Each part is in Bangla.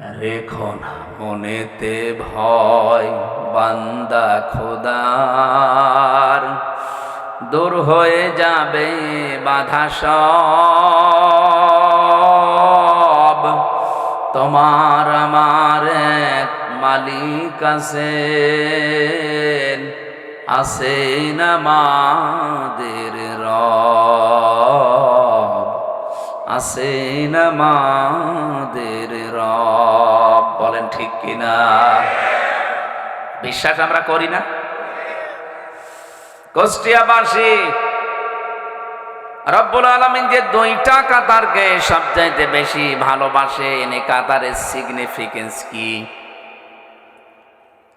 রেখো না মনেতে ভয়, বান্দা খোদার দূর হয়ে যাবে বাধা সব। তোমার আমার এক মালিক আছেন আমাদের রব, আছেন আমাদের রব। বলেন ঠিক কিনা? বিশ্বাস আমরা করি না? কুষ্টিয়াবাসী রব্বুল আলামিন যে দুইটা কাতারকে সবচাইতে বেশি ভালোবাসেন, এই কাতারের সিগনিফিকেন্স কি?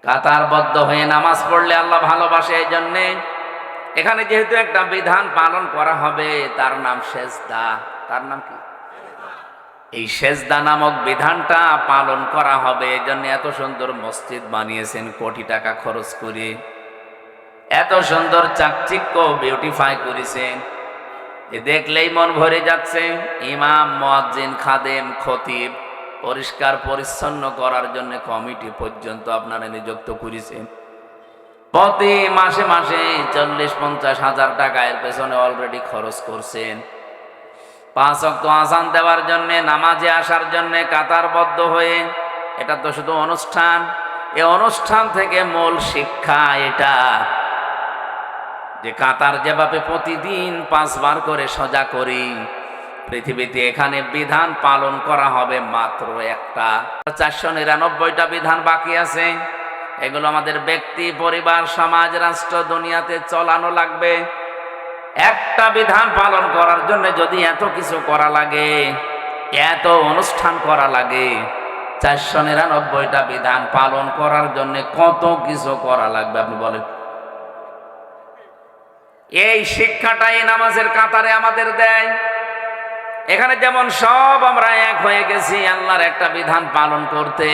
কাতারবদ্ধ হয়ে নামাজ পড়লে আল্লাহ ভালোবাসে। এই জন্যে এখানে যেহেতু একটা বিধান পালন করা হবে, তার নাম সেজদা। তার নাম কি? এই সেজদা নামক বিধানটা পালন করা হবে। এই জন্য এত সুন্দর মসজিদ বানিয়েছেন কোটি টাকা খরচ করে, এত সুন্দর চাকচিক্য বিউটিফাই করেছেন, দেখলেই মন ভরে যাচ্ছে। ইমাম, মুয়াজ্জিন, খাদেম, খতিব পরিষ্কার পরিচ্ছন্ন করার জন্য কমিটি পর্যন্ত আপনারা নিযুক্ত করেছেন। প্রতি মাসে মাসে 40-50 হাজার টাকা এর পেছনে অলরেডি খরচ করছেন। 5 ওয়াক্ত আযান দেওয়ার জন্য, নামাজে আসার জন্য কাতারবদ্ধ হয়ে। এটা তো শুধু অনুষ্ঠান। এই অনুষ্ঠান থেকে মূল শিক্ষা এটা যে কাতার যেভাবে প্রতিদিন 5 বার করে সজা করি, পৃথিবীতে এখানে বিধান পালন করা হবে মাত্র একটা। 499টা বিধান বাকি আছে। এগুলো আমাদের ব্যক্তি, পরিবার, সমাজ, রাষ্ট্র, দুনিয়াতে চলানো লাগবে। একটা বিধান পালন করার জন্য যদি এত কিছু করা লাগে, এত অনুষ্ঠান করা লাগে, 499টা বিধান পালন করার জন্য কত কিছু করা লাগবে আপনি বলেন? এই শিক্ষাটাই নামাজের কাতারে আমাদের দেয়। এখানে যেমন সব আমরা এক হয়ে গেছি আল্লাহর একটা বিধান পালন করতে,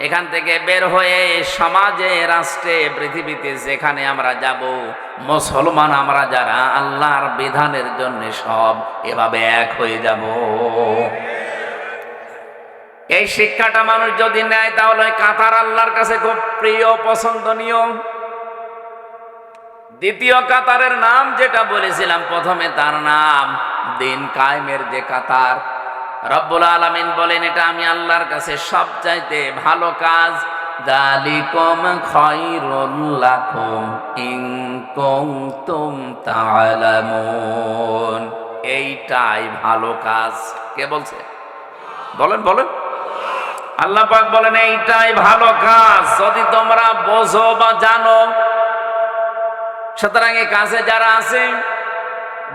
এখান থেকে বের হয়ে সমাজে, রাষ্ট্রে, পৃথিবীতে যেখানে আমরা যাব, মুসলমান আমরা যারা আল্লাহর বিধানের জন্য সব এভাবে এক হয়ে যাব। এই শিক্ষাটা মানুষ যদি নেয় তাহলে কাতার আল্লাহর কাছে খুব প্রিয়, পছন্দনীয়। দ্বিতীয় কাতারের নাম যেটা বলেছিলাম প্রথমে, তার নাম দিন কায়েমের যে কাতার। রব্বুল আলামিন বলেন এটা আমি আল্লাহর কাছে সবচাইতে ভালো কাজ। যালিকুম খায়রুল লাকুম ইন কুনতুম তা'লামুন। এইটাই ভালো কাজ। কে বলছে? বলেন বলেন। আল্লাহ পাক বলেন এইটাই ভালো কাজ যদি তোমরা বোঝো বা জানো। সুতরাং এই কাজে যারা আছে,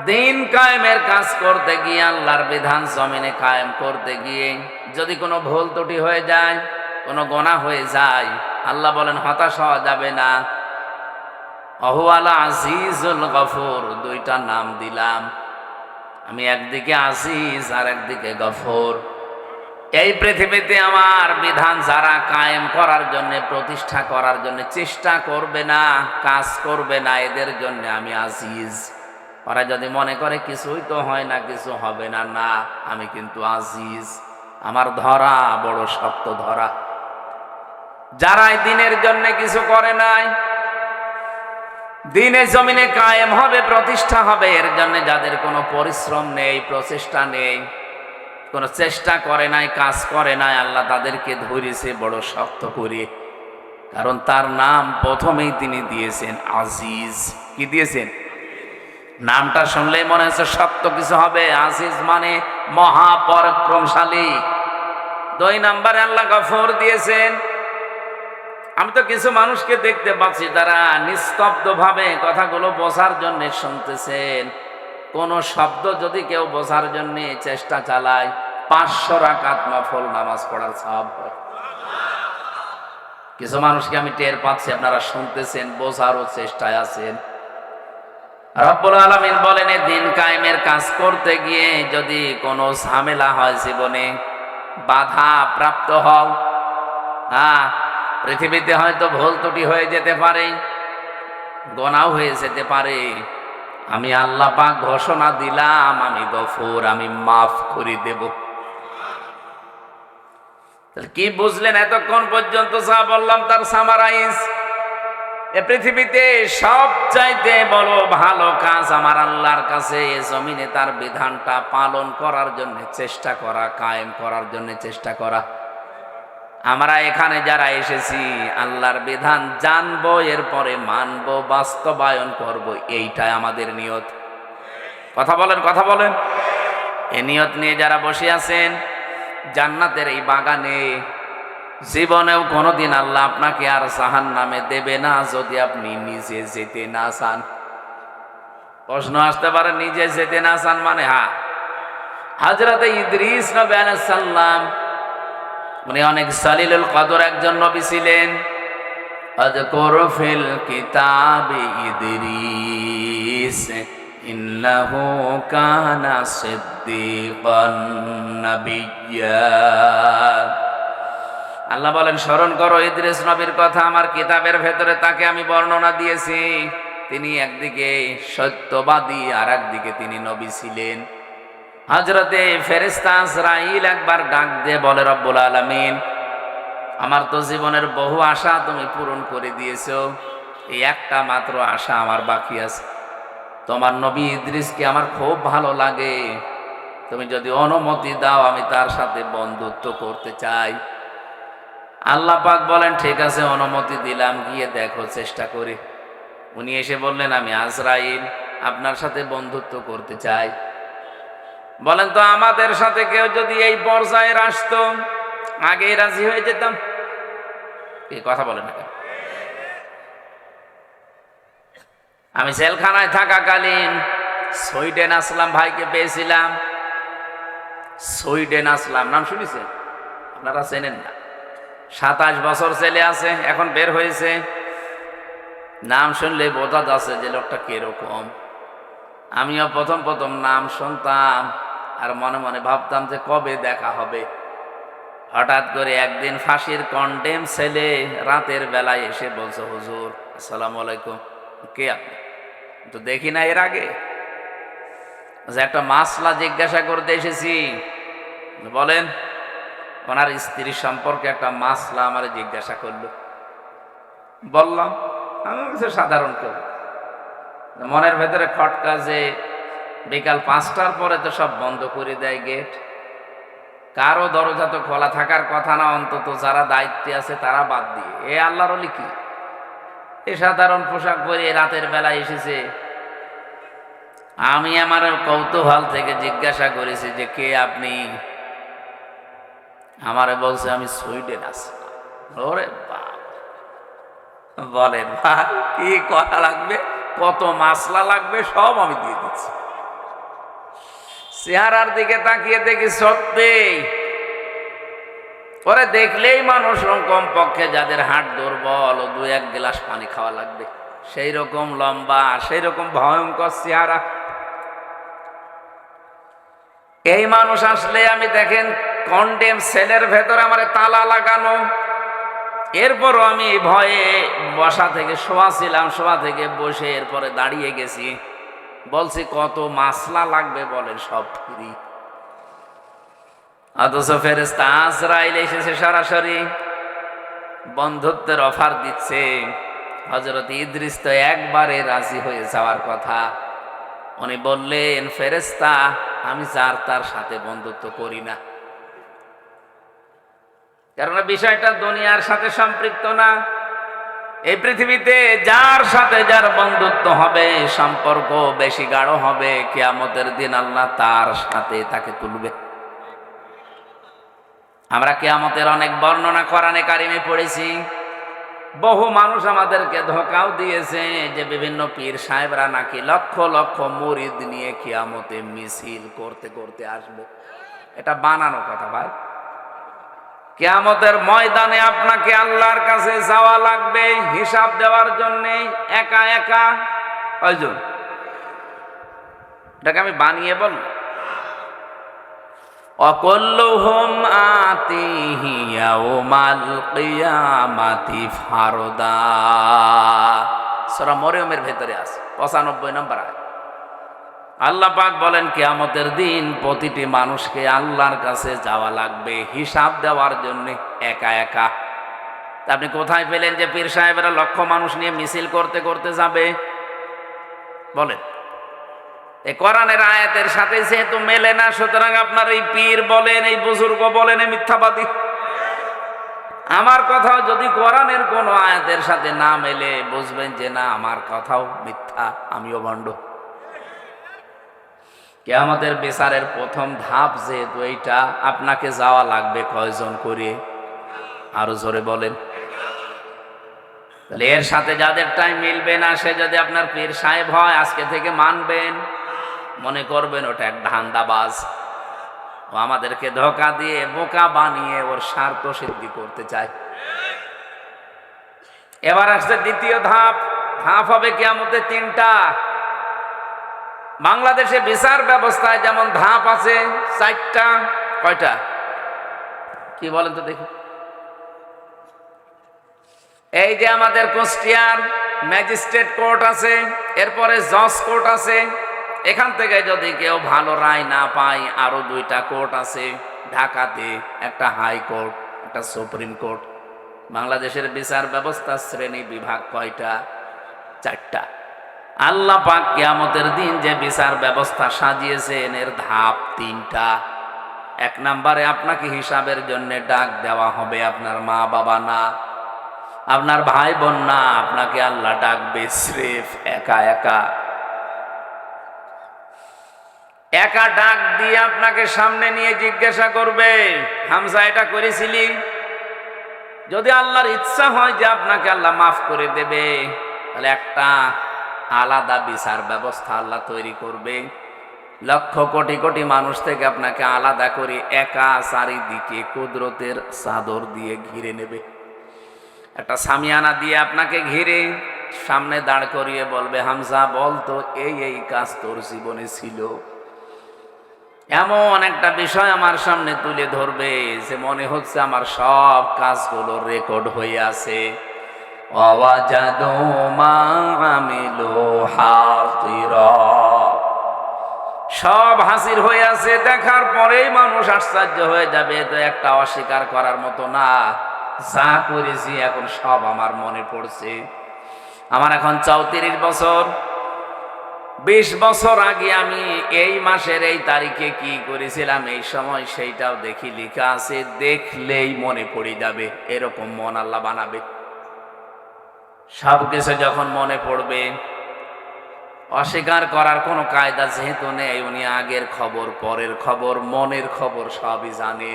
দিন কায়েমের কাজ করতে গিয়ে, আল্লাহর বিধান জমিনে কায়েম করতে গিয়ে যদি কোনো ভুল ত্রুটি হয়ে যায়, কোনো গুনাহ হয়ে যায়, আল্লাহ বলেন হতাশ হওয়া যাবে না। আহুয়াল আজিজুল গফুর, দুইটা নাম দিলাম আমি, একদিকে আজিজ আর একদিকে গফুর। এই পৃথিবীতে আমার বিধান যারা কায়েম করার জন্য, প্রতিষ্ঠা করার জন্য চেষ্টা করবে না, কাজ করবে না, এদের জন্য আমি আজিজ। ওরা যদি মনে করে কিছুই তো হয় না, কিছু হবে না, না, আমি কিন্তু আজিজ। আমার ধরা বড় শক্ত ধরা। যারা দিনের জন্য কিছু করে নাই, দিনে জমিনে কায়েম হবে, প্রতিষ্ঠা হবে, এর জন্য যাদের কোনো পরিশ্রম নেই, প্রচেষ্টা নেই, কোনো চেষ্টা করে নাই, কাজ করে নাই, আল্লাহ তাদেরকে ধরেছে বড় শক্ত করে। কারণ তার নাম প্রথমেই তিনি দিয়েছেন আজিজ। কি দিয়েছেন? নামটা শুনলেই মনে হচ্ছে শক্ত কিছু হবে। আজিজ মানে মহাপরাক্রমশালী। 2 নম্বরে আল্লাহ গফুর দিয়েছেন। আমি তো কিছু মানুষকে দেখতে পাচ্ছি তারা নিস্তব্ধ ভাবে কথাগুলো বোঝার জন্য শুনতেছেন। কোন শব্দ যদি কেউ বোঝার জন্য চেষ্টা চালায়, 500 রাকাত নফল নামাজ পড়ার সওয়াব হয়। কিছু মানুষকে আমি টের পাচ্ছি, আপনারা শুনতেছেন, বোঝারও চেষ্টায় আছেন। রব্বুল আলামিন বলেন এই দিন কায়েমের কাজ করতে গিয়ে যদি কোনো ঝামেলা হয়, জীবনে বাধা প্রাপ্ত হও, পৃথিবীতে হয়তো ভুল ত্রুটি হয়ে যেতে পারে, গুনাহ হয়ে যেতে পারে, আমি আল্লাহ পাক ঘোষণা দিলাম আমি গফুর, আমি মাফ করে দেব। তাহলে কি বুঝলেন এতক্ষণ পর্যন্ত? যা বললাম তার সামারাইজ, এ পৃথিবীতে সবচাইতে বড় ভালো কাজ আমার আল্লাহর কাছে এ জমিনে তার বিধানটা পালন করার জন্য চেষ্টা করা, কায়েম করার জন্য চেষ্টা করা। আমরা এখানে যারা এসেছি আল্লাহর বিধান জানবো, এরপরে মানবো, বাস্তবায়ন করব, এইটাই আমাদের নিয়ত। কথা বলেন, কথা বলেন। এ নিয়ত নিয়ে যারা বসে আছেন জান্নাতের এই বাগানে, জীবনেও কোনোদিন আল্লাহ আপনাকে আর জাহান্নামে দেবে না যদি আপনি নিজে যেতে না চান। প্রশ্ন আসতে পারে, নিজে যেতে না চান মানে? হ্যাঁ, হযরতে ইদ্রিস নবী আলাইহিস সালাম উনি অনেক সালিলুল কদর একজন নবী ছিলেন। আযকুরু ফিল কিতাবি ইদ্রিস ইন্নাহু কানা সিদ্দীকান নাবিয়্যা। আল্লাহ বলেন, স্মরণ করো ইদ্রিস নবীর কথা, আমার কিতাবের ভেতরে তাকে আমি বর্ণনা দিয়েছি। তিনি একদিকে সত্যবাদী আর একদিকে তিনি নবী ছিলেন। হযরতে ফেরেশতা আজরাইল একবার ডাক দিয়ে বলে, রব্বুল আলামিন, আমার তো জীবনের বহু আশা তুমি পূরণ করে দিয়েছো, এই একটা মাত্র আশা আমার বাকি আছে। তোমার নবী ইদ্রিসকে আমার খুব ভালো লাগে, তুমি যদি অনুমতি দাও আমি তার সাথে বন্ধুত্ব করতে চাই। আল্লাহ পাক বলেন, ঠিক আছে, অনুমতি দিলাম, গিয়ে দেখো, চেষ্টা করে। উনি এসে বললেন, আমি আজরাইল আপনার সাথে বন্ধুত্ব করতে চাই। বলেন তো, আমাদের সাথে কেউ যদি এই পর্যায়ে আসতো আগেই রাজি হয়ে যেতাম। এই কথা বলেন না কেন? আমি জেলখানায় থাকাকালীন সুইডেন আসলাম ভাইকে পেয়েছিলাম। সুইডেন আসলাম নাম শুনেছেন? আপনারা চেনেন না? 27 বছর ছেলে আছে, এখন বের হয়েছে। নাম শুনলে বোঝা যাচ্ছে যে লোকটা কিরকম। আমিও প্রথম প্রথম নাম শুনতাম আর মনে মনে ভাবতাম যে কবে দেখা হবে। হঠাৎ করে একদিন ফাঁসির কন্ডেম ছেলে রাতের বেলায় এসে বলছে, হুজুর আসসালামু আলাইকুম। কে আপনি? তো দেখি না এর আগে। যে একটা মাসলা জিজ্ঞাসা করতে এসেছি। বলেন। ওনার স্ত্রীর সম্পর্কে একটা মাসলা আমার জিজ্ঞাসা করলো। বললাম, আমি কিছু সাধারণ কেউ। মনের ভেতরে খটকা যে বিকাল 5টার পরে তো সব বন্ধ করে দেয় গেট, কারো দরজা তো খোলা থাকার কথা না, অন্তত যারা দায়িত্বে আছে তারা বাদ দিয়ে। এ আল্লাহর ওলি কি এ সাধারণ পোশাক পরে রাতের বেলায় এসেছে। আমি আমার কৌতূহল থেকে জিজ্ঞাসা করেছি যে কে আপনি? আমারে বলছে আমি সুইডেন আছি। ওরে বাপ! বলেন ভাই, কি কথা লাগবে, কত মাসলা লাগবে, সব আমি দিয়ে দিচ্ছি। চেহারার দিকে তাকিয়ে দেখি সত্যি ওরে দেখলেই মানুষ কমপক্ষে যাদের হাট দুর্বল ও 2-1 গ্লাস পানি খাওয়া লাগবে, সেই রকম লম্বা, সেই রকম ভয়ঙ্কর চেহারা। এই মানুষ আসলে আমি দেখেন কন্ডেম সেলের ভেতরে আমার তালা লাগানো, এরপরও আমি ভয়ে বসা থেকে শোয়া ছিলাম, শোয়া থেকে বসে এরপরে দাঁড়িয়ে গেছি। বলছি কত মাসলা লাগবে বলেন, সব ফ্রি। অথচ ফেরেশতা আজরাইল এসেছে সরাসরি বন্ধুত্বের অফার দিচ্ছে। হযরত ইদ্রিস তো একবারে রাজি হয়ে যাওয়ার কথা। উনি বললেন, ফেরেশতা আমি যার তার সাথে বন্ধুত্ব করি না, কারণ বিষয়টা দুনিয়ার সাথে সম্পৃক্ত না। এই পৃথিবীতে যার সাথে যার বন্ধুত্ব হবে, সম্পর্ক বেশি গাঢ় হবে, কিয়ামতের দিন আল্লাহ তার সাথে তাকে তুলবে। আমরা কিয়ামতের অনেক বর্ণনা কোরআনে কারিমে পড়েছি। বহু মানুষ আমাদেরকে ধোঁকাও দিয়েছে যে বিভিন্ন পীর সাহেবরা নাকি লক্ষ লক্ষ মুরিদ নিয়ে কিয়ামতে মিছিল করতে করতে আসবে। এটা বানানো কথা ভাই। কিয়ামতের ময়দানে আপনাকে আল্লাহর কাছে যাওয়া লাগবে হিসাব দেওয়ার জন্য, একা একা। কয়জন? এটাকে আমি বানিয়ে বললাম। অকুল্লুহুম আতিহি ইয়াউমাল কিয়ামাতি ফারদা। সূরা মরিয়মের ভেতরে আছে 95 নম্বর আয়াত। আল্লাহ পাক বলেন কিয়ামতের দিন প্রতিটি মানুষকে আল্লাহর কাছে যাওয়া লাগবে হিসাব দেওয়ার জন্য একা একা। তা আপনি কোথায় পেলেন যে পীর সাহেবেরা লক্ষ মানুষ নিয়ে মিছিল করতে করতে যাবে? বলেন। এই কোরআনের আয়াতের সাথে যেহেতু মেলে না, সুতরাং আপনার এই পীর বলেন, এই বুজুর্গ বলেন, এই মিথ্যাবাদী। আমার কথাও যদি কোরআনের কোন আয়াতের সাথে না মেলে, বুঝবেন যে না, আমার কথাও মিথ্যা, আমিও ভণ্ড। কিয়ামতের বিচারের প্রথম ধাপ যেহেতু এইটা, আপনাকে যাওয়া লাগবে কয়জন করে? আরো জোরে বলেন। তাহলে এর সাথে যাদের টাইম মিলবে না, সে যদি আপনার পীর সাহেব হয়, আজকে থেকে মানবেন, মনে করবেন ওটা এক ধান্দাবাজ, ও আমাদেরকে ধোঁকা দিয়ে বোকা বানিয়ে ওর স্বার্থ সিদ্ধি করতে চায়। এবার আসছে দ্বিতীয় ধাপ। ধাপ হবে কিয়ামতে তিনটা। বাংলাদেশে বিচার ব্যবস্থায় যেমন ধাপ আছে চারটা। কয়টা? কি বলেন তো দেখি। এই যে আমাদের কুষ্টিয়ার ম্যাজিস্ট্রেট কোর্ট আছে, এরপরে জজ কোর্ট আছে। এখান থেকে যদি কেউ ভালো রায় না পায়, আরো দুইটা কোর্ট আছে ঢাকাতে, একটা হাই কোর্ট, একটা সুপ্রিম কোর্ট। বাংলাদেশের বিচার ব্যবস্থা শ্রেণী বিভাগ কয়টা? চারটা। আল্লাহ পাক কিয়ামতের দিন যে বিচার ব্যবস্থা সাজিয়েছেন, এর ধাপ তিনটা। এক নম্বরে আপনাকে হিসাবের জন্য ডাক দেওয়া হবে, আপনার মা বাবা না, আপনার ভাই বোন না, আপনাকে আল্লাহ ডাকবে স্রেফ একা একা। একা ডাক দিয়ে আপনাকে সামনে নিয়ে জিজ্ঞাসা করবে, হামজা এটা করেছিলি? যদি আল্লাহর ইচ্ছা হয় যে আপনাকে আল্লাহ মাফ করে দেবে, তাহলে একটা আলাদা বিচার ব্যবস্থা আল্লাহ তৈরি করবে। লক্ষ কোটি কোটি মানুষ থেকে আপনাকে আলাদা করে একা চারিদিকে কুদরতের চাদর দিয়ে ঘিরে নেবে। একটা সামিয়ানা দিয়ে আপনাকে ঘিরে সামনে দাঁড় করিয়ে বলবে, হামজা বলতো এই এই কাজ তোর জীবনে ছিল। এমন একটা বিষয় আমার সামনে তুলে ধরবে যে মনে হচ্ছে আমার সব কাজগুলো রেকর্ড হয়ে আছে। ওয়াজাদু মা আমিলু হাজিরা, সব হাজির হয়ে আছে। দেখার পরেই মানুষ আশ্চর্য হয়ে যাবে, তো একটা অস্বীকার করার মতো না। যা করেছি এখন সব আমার মনে পড়ছে। আমার এখন 34 বছর। 20 বছর আগে আমি এই মাসের এই তারিখে কি করেছিলাম, এই সময় সেইটাও দেখি লেখা আছে। দেখলেই মনে পড়ে যাবে, এরকম মন আল্লাহ বানাবে। সবকিছু যখন মনে পড়বে, অস্বীকার করার কোনো কায়দা যেহেতু নেই, উনি আগের খবর, পরের খবর, মনের খবর সবই জানে।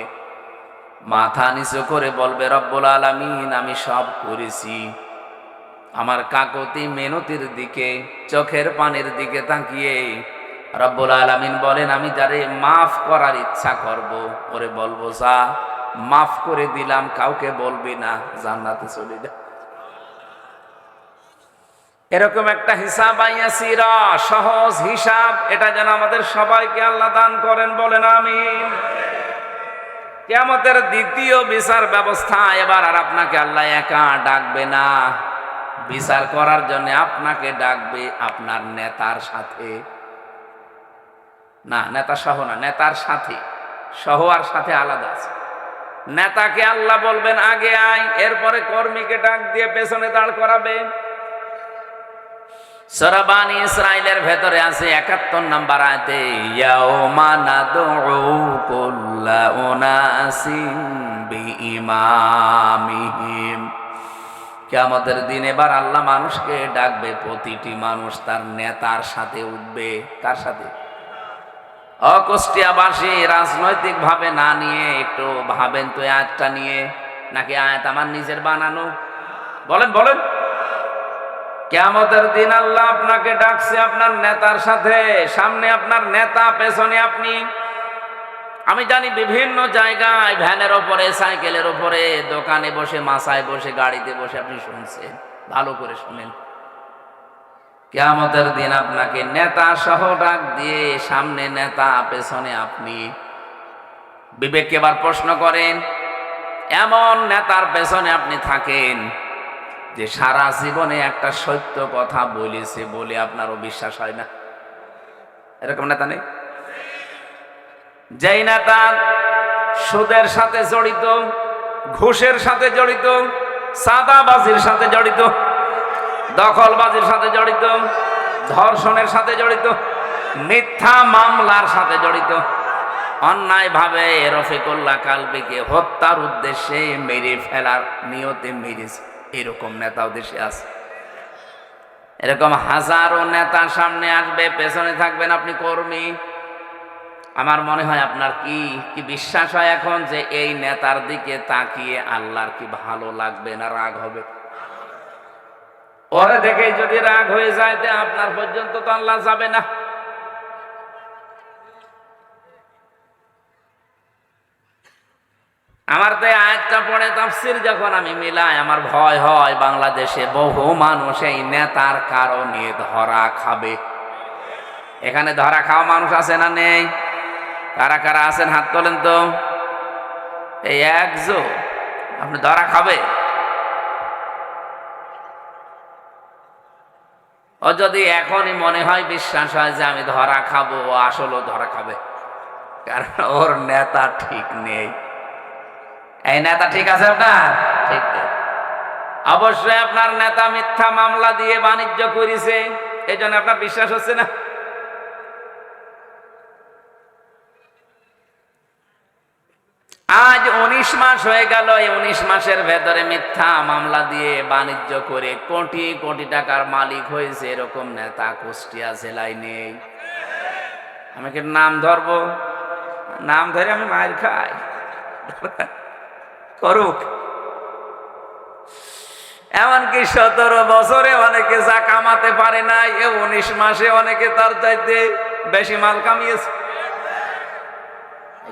মাথা নিচু করে বলবে, রব্বুল আলামিন আমি সব করেছি। আমার কাকতি মেনতির দিকে, চোখের পানির দিকে তাকিয়ে রব্বুল আলামিন বলেন, আমি যারে মাফ করার ইচ্ছা করব, ওরে বলবো যা মাফ করে দিলাম, কাউকে বলবি না, জান্নাতে চলে যা। এরকম একটা হিসাব আইয়াসিরা, সহজ হিসাব, এটা যেন আমাদের সবাইকে আল্লাহ দান করেন, বলেন আমিন। কিয়ামতের দ্বিতীয় বিচার ব্যবস্থা। এবার আর আপনাকে আল্লাহ একা ডাকবে না, বিচার করার জন্য আপনাকে ডাকবে আপনার নেতার সাথে। না, নেতা সহ না, নেতার সাথে। সহ আর সাথে আলাদা আছে। নেতাকে আল্লাহ বলবেন আগে আয়, এরপরে কর্মীকে ডাক দিয়ে পেছনে দাঁড় করাবে। সূরা বানী ইসরাঈলের ভেতরে আছে 71 নম্বর আয়াতে, ইয়াউমা নাদউ কুল্লা উনাসিন বিইমামিহিম। কিয়ামতের দিন এবার আল্লাহ মানুষকে ডাকবে, প্রতিটি মানুষ তার নেতার সাথে উঠবে। কার সাথে? কুষ্টিয়াবাসী রাজনৈতিক ভাবে না নিয়ে একটু ভাবেন তো আয়াতটা নিয়ে, নাকি আয়াত আমার নিজের বানানো? বলেন বলেন। কিয়ামতের দিন আল্লাহ আপনাকে ডাকছে আপনার নেতার সাথে। সামনে আপনার নেতা, পেছনে আপনি। আমি জানি বিভিন্ন জায়গায় ভ্যানের ওপরে, সাইকেলের ওপরে, দোকানে বসে, মাসায় বসে, গাড়িতে বসে আপনি শুনছেন। ভালো করে শুনেন, কিয়ামতের দিন আপনাকে নেতা সহ ডাক দিয়ে, সামনে নেতা, পেছনে আপনি। বিবেককে এবার প্রশ্ন করেন, এমন নেতার পেছনে আপনি থাকেন যে সারা জীবনে একটা সত্য কথা বলেছে বলে আপনারও বিশ্বাস হয় না। এরকম নেতা নেই? যেই নেতা সুদের সাথে জড়িত, ঘুষের সাথে জড়িত, চাঁদাবাজির সাথে জড়িত, দখলবাজির সাথে জড়িত, ধর্ষণের সাথে জড়িত, মিথ্যা মামলার সাথে জড়িত, অন্যায়ভাবে রফিকুল্লাহ কালবিকে হত্যার উদ্দেশ্যে মেরে ফেলার নিয়তে মেরেছে, এরকম নেতাও দেশে আছে। এরকম হাজারো নেতা সামনে আসবে, পেছনে থাকবেন আপনি কর্মী। আমার মনে হয় আপনার কি বিশ্বাস হয় এখন যে এই নেতার দিকে তাকিয়ে আল্লাহর কি ভালো লাগবে না রাগ হবে? ওরে দেখে যদি রাগ হয়ে যায় তো আপনার পর্যন্ত তো আল্লাহ যাবে না। আমার তো আয়াতটা পড়ে তাফসীর যখন আমি মিলাই, আমার ভয় হয় বাংলাদেশে বহু মানুষ এই নেতার কারণে ধরা খাবে। এখানে ধরা খাওয়া মানুষ আছে না নেই? কারা কারা আছেন হাত তোলেন তো। এই একজন আপনি ধরা খাবে। ও যদি এখনই মনে হয়, বিশ্বাস হয় যে আমি ধরা খাবো, ও আসলেও ধরা খাবে, কারণ ওর নেতা ঠিক নেই। এই নেতা ঠিক আছে আপনার? ঠিক নেই। অবশ্যই আপনার নেতা মিথ্যা মামলা দিয়ে বাণিজ্য করেছে, এই জন্য আপনার বিশ্বাস হচ্ছে না। আজ 19 মাস হয়ে গেল, এই 19 মাসের ভেতরে মিথ্যা মামলা দিয়ে বাণিজ্য করে কোটি কোটি টাকার মালিক হয়েছে এরকম নেতা কুষ্টিয়া জেলায় নেই। আমি কি নাম ধরবো? নাম ধরে আমি মার খাই, করুক। এমনকি 17 বছরে অনেকে যা কামাতে পারে না, এ 19 মাসে অনেকে তার চাইতে বেশি মাল কামিয়েছে।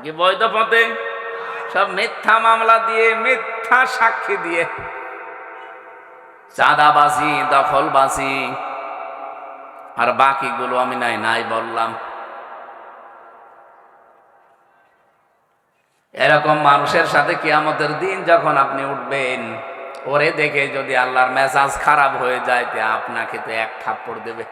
কি বৈধ পথে? সব মিথ্যা মামলা দিয়ে, মিথ্যা সাক্ষী দিয়ে, চাঁদাবাজি, দখলবাজি, আর বাকিগুলো আমি নাই বললাম। এরকম মানুষের সাথে কিয়ামতের দিন যখন আপনি উঠবেন, ওরে দেখে যদি আল্লাহর মেজাজ খারাপ হয়ে যায় তে আপনাকে তো এক থাপ্পড় দেবে।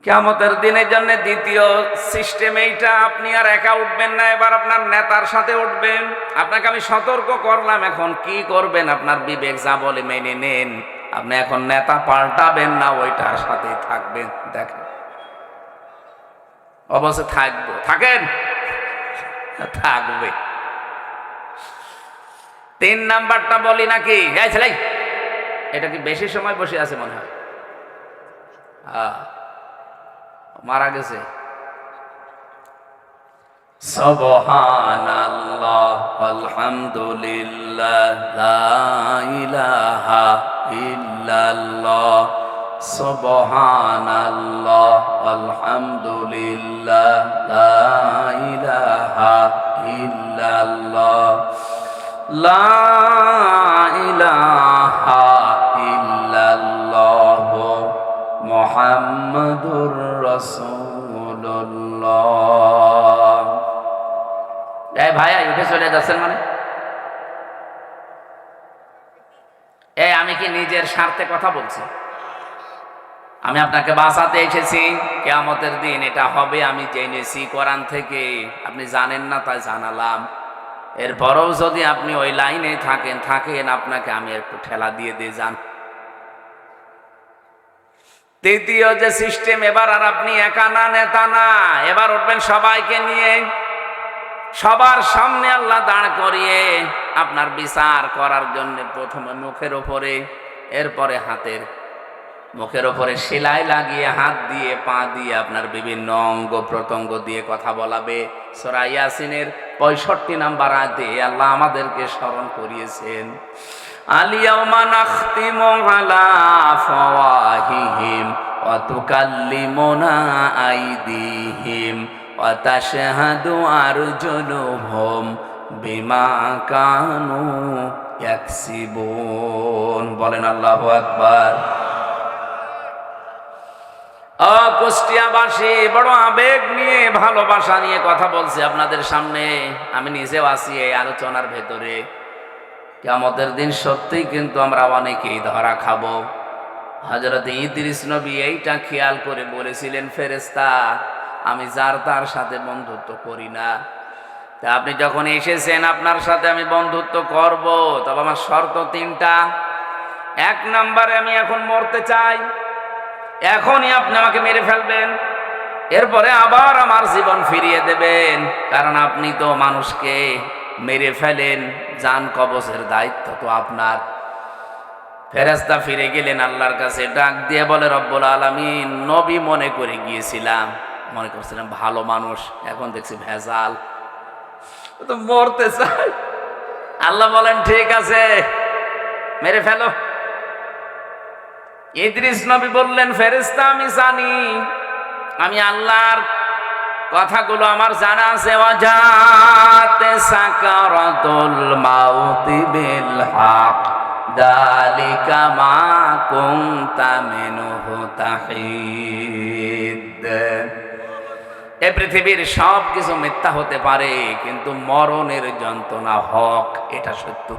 কিয়ামতের দিনের জন্য দ্বিতীয় সিস্টেম এইটা, আপনি আর একা উঠবেন না, এবার আপনার নেতার সাথে উঠবেন। আপনাকে আমি সতর্ক করলাম, এখন কি করবেন আপনার বিবেক যা বলে মেনে নেন। আপনি এখন নেতা পাল্টাবেন না, ওইটার সাথে থাকবেন। দেখেন অবশ্যই থাকবো, থাকেন, থাকবে। 3 নাম্বারটা বলি নাকি? এই ছেলে, এটা কি বেশি সময় বসে আছে মনে হয়? মারা গেছে। সুবহানাল্লাহ আলহামদুলিল্লাহ লা ইলাহা ইল্লাল্লাহ, সুবহানাল্লাহ আলহামদুলিল্লাহ লা ইলাহা ইল্লাল্লাহ, লা ইলাহা ইল্লাল্লাহ মুহাম্মাদুর রাসূলুল্লাহ। এই ভাই উঠে চলে যাচ্ছেন মানে? আমি কি নিজের স্বার্থে কথা বলছি? আমি আপনাকে বাঁচাতে এসেছি। কিয়ামতের দিন এটা হবে আমি জেনেছি কোরআন থেকে, আপনি জানেন না তাই জানালাম। এরপরও যদি আপনি ওই লাইনে থাকেন, আপনাকে আমি একটু ঠেলা দিয়ে যান। তৃতীয় যে সিস্টেম, এবার আর আপনি একা না, নেতা না, এবার উঠবেন সবাইকে নিয়ে, সবার সামনে আল্লাহ দাঁড় করিয়ে আপনার বিচার করার জন্য প্রথমে মুখের ওপরে, এরপরে হাতের মুখের ওপরে সেলাই লাগিয়ে, হাত দিয়ে, পা দিয়ে, আপনার বিভিন্ন অঙ্গ প্রত্যঙ্গ দিয়ে কথা বলাবে। সূরা ইয়াসিনের 65 নম্বর আয়াতে আল্লাহ আমাদেরকে স্মরণ করিয়েছেন, আল-ইয়াওমা নাখতিমু আলা আফওয়াহিহিম ওয়া তুকাল্লিমুনা আইদিহিম ওয়া তাশহাদু আরজুলুহুম বিমা কানু ইয়াকসিবুন। বলেন আল্লাহু আকবার। কুষ্টিয়াবাসী বড় আবেগ নিয়ে, ভালোবাসা নিয়ে কথা বলছি আপনাদের সামনে। আমি নিজেও আছি এই আলোচনার ভেতরে। কিয়ামতের দিন সত্যিই কিন্তু আমরা অনেকেই ধরা খাবো। হযরত ইদ্রিস নবী এইটা খেয়াল করে বলেছিলেন, ফেরেশতা আমি যার তার সাথে বন্ধুত্ব করি না, তা আপনি যখন এসেছেন আপনার সাথে আমি বন্ধুত্ব করব, তবে আমার শর্ত তিনটা। এক নম্বরে আমি এখন মরতে চাই, এখনই আপনি আমাকে মেরে ফেলবেন, এরপরে আবার আমার জীবন ফিরিয়ে দেবেন, কারণ আপনি তো মানুষকে মেরে ফেলেন, জান কবজের দায়িত্ব তো আপনার। ফেরেশতা ফিরে গেলেন আল্লাহর কাছে, ডাক দিয়ে বলে, রব্বুল আলামিন, নবী মনে করে গিয়েছিলাম, মনে করছিলাম ভালো মানুষ, এখন দেখছি ভেজাল, ও তো মরতে চাই। আল্লাহ বলেন ঠিক আছে, মেরে ফেলো। ইদ্রিস নবী বললেন, ফেরেশতা আমি জানি, আমি আল্লাহর কথাগুলো আমার জানা আছে। ওয়াজাতে সাকারাতুল মাউতি বিল হক যালিকা মা কুনতা মিনহু তাহিদ। এই পৃথিবীর সব কিছু মিথ্যা হতে পারে, কিন্তু মরণের যন্ত্রণা হক, এটা সত্য।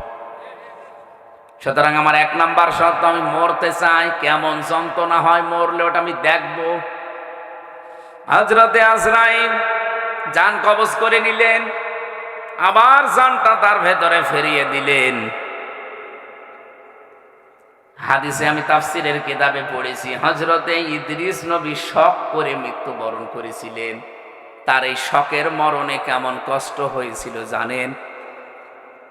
সুতরাং আমার এক নাম্বার শর্ত, আমি মরতে চাই, কেমন যন্ত্রণা হয় মরলে ওটা আমি দেখব। হযরতে আজরাইল জান কবজ করে নিলেন, আবার জানটা তার ভেতরে ফিরিয়ে দিলেন। হাদিসে আমি তাফসীরের কিতাবে পড়েছি, হযরতে ইদ্রিস নবী শক করে মৃত্যুবরণ করেছিলেন। তার এই শকের মরণে কেমন কষ্ট হয়েছিল জানেন?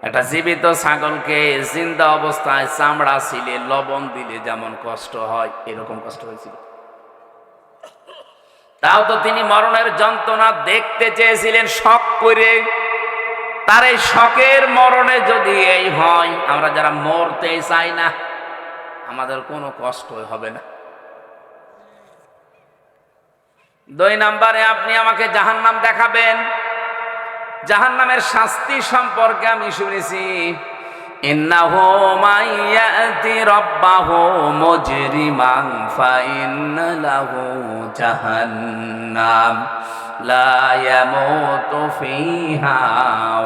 একটা জীবিত ছাগলকে জিন্দা অবস্থায় চামড়া ছিলে লবণ দিলে যেমন কষ্ট হয়, এরকম কষ্ট হয়েছিল। তাও তো তিনি মরণের যন্ত্রণা দেখতে চেয়েছিলেন শক করে। তার এই শকের মরণে যদি এই হয়, আমরা যারা মরতে চাই না, আমাদের কোনো কষ্ট হবে না। দুই নম্বরে, আপনি আমাকে জাহান্নাম দেখাবেন। জাহান্নামের শাস্তি সম্পর্কে আমি শুনেছি, ইন্নাহু মাইয়াতি রাব্বাহু মুজরিমান ফাইন্না লাহু জাহান্নাম লা ইয়ামুতু ফিহা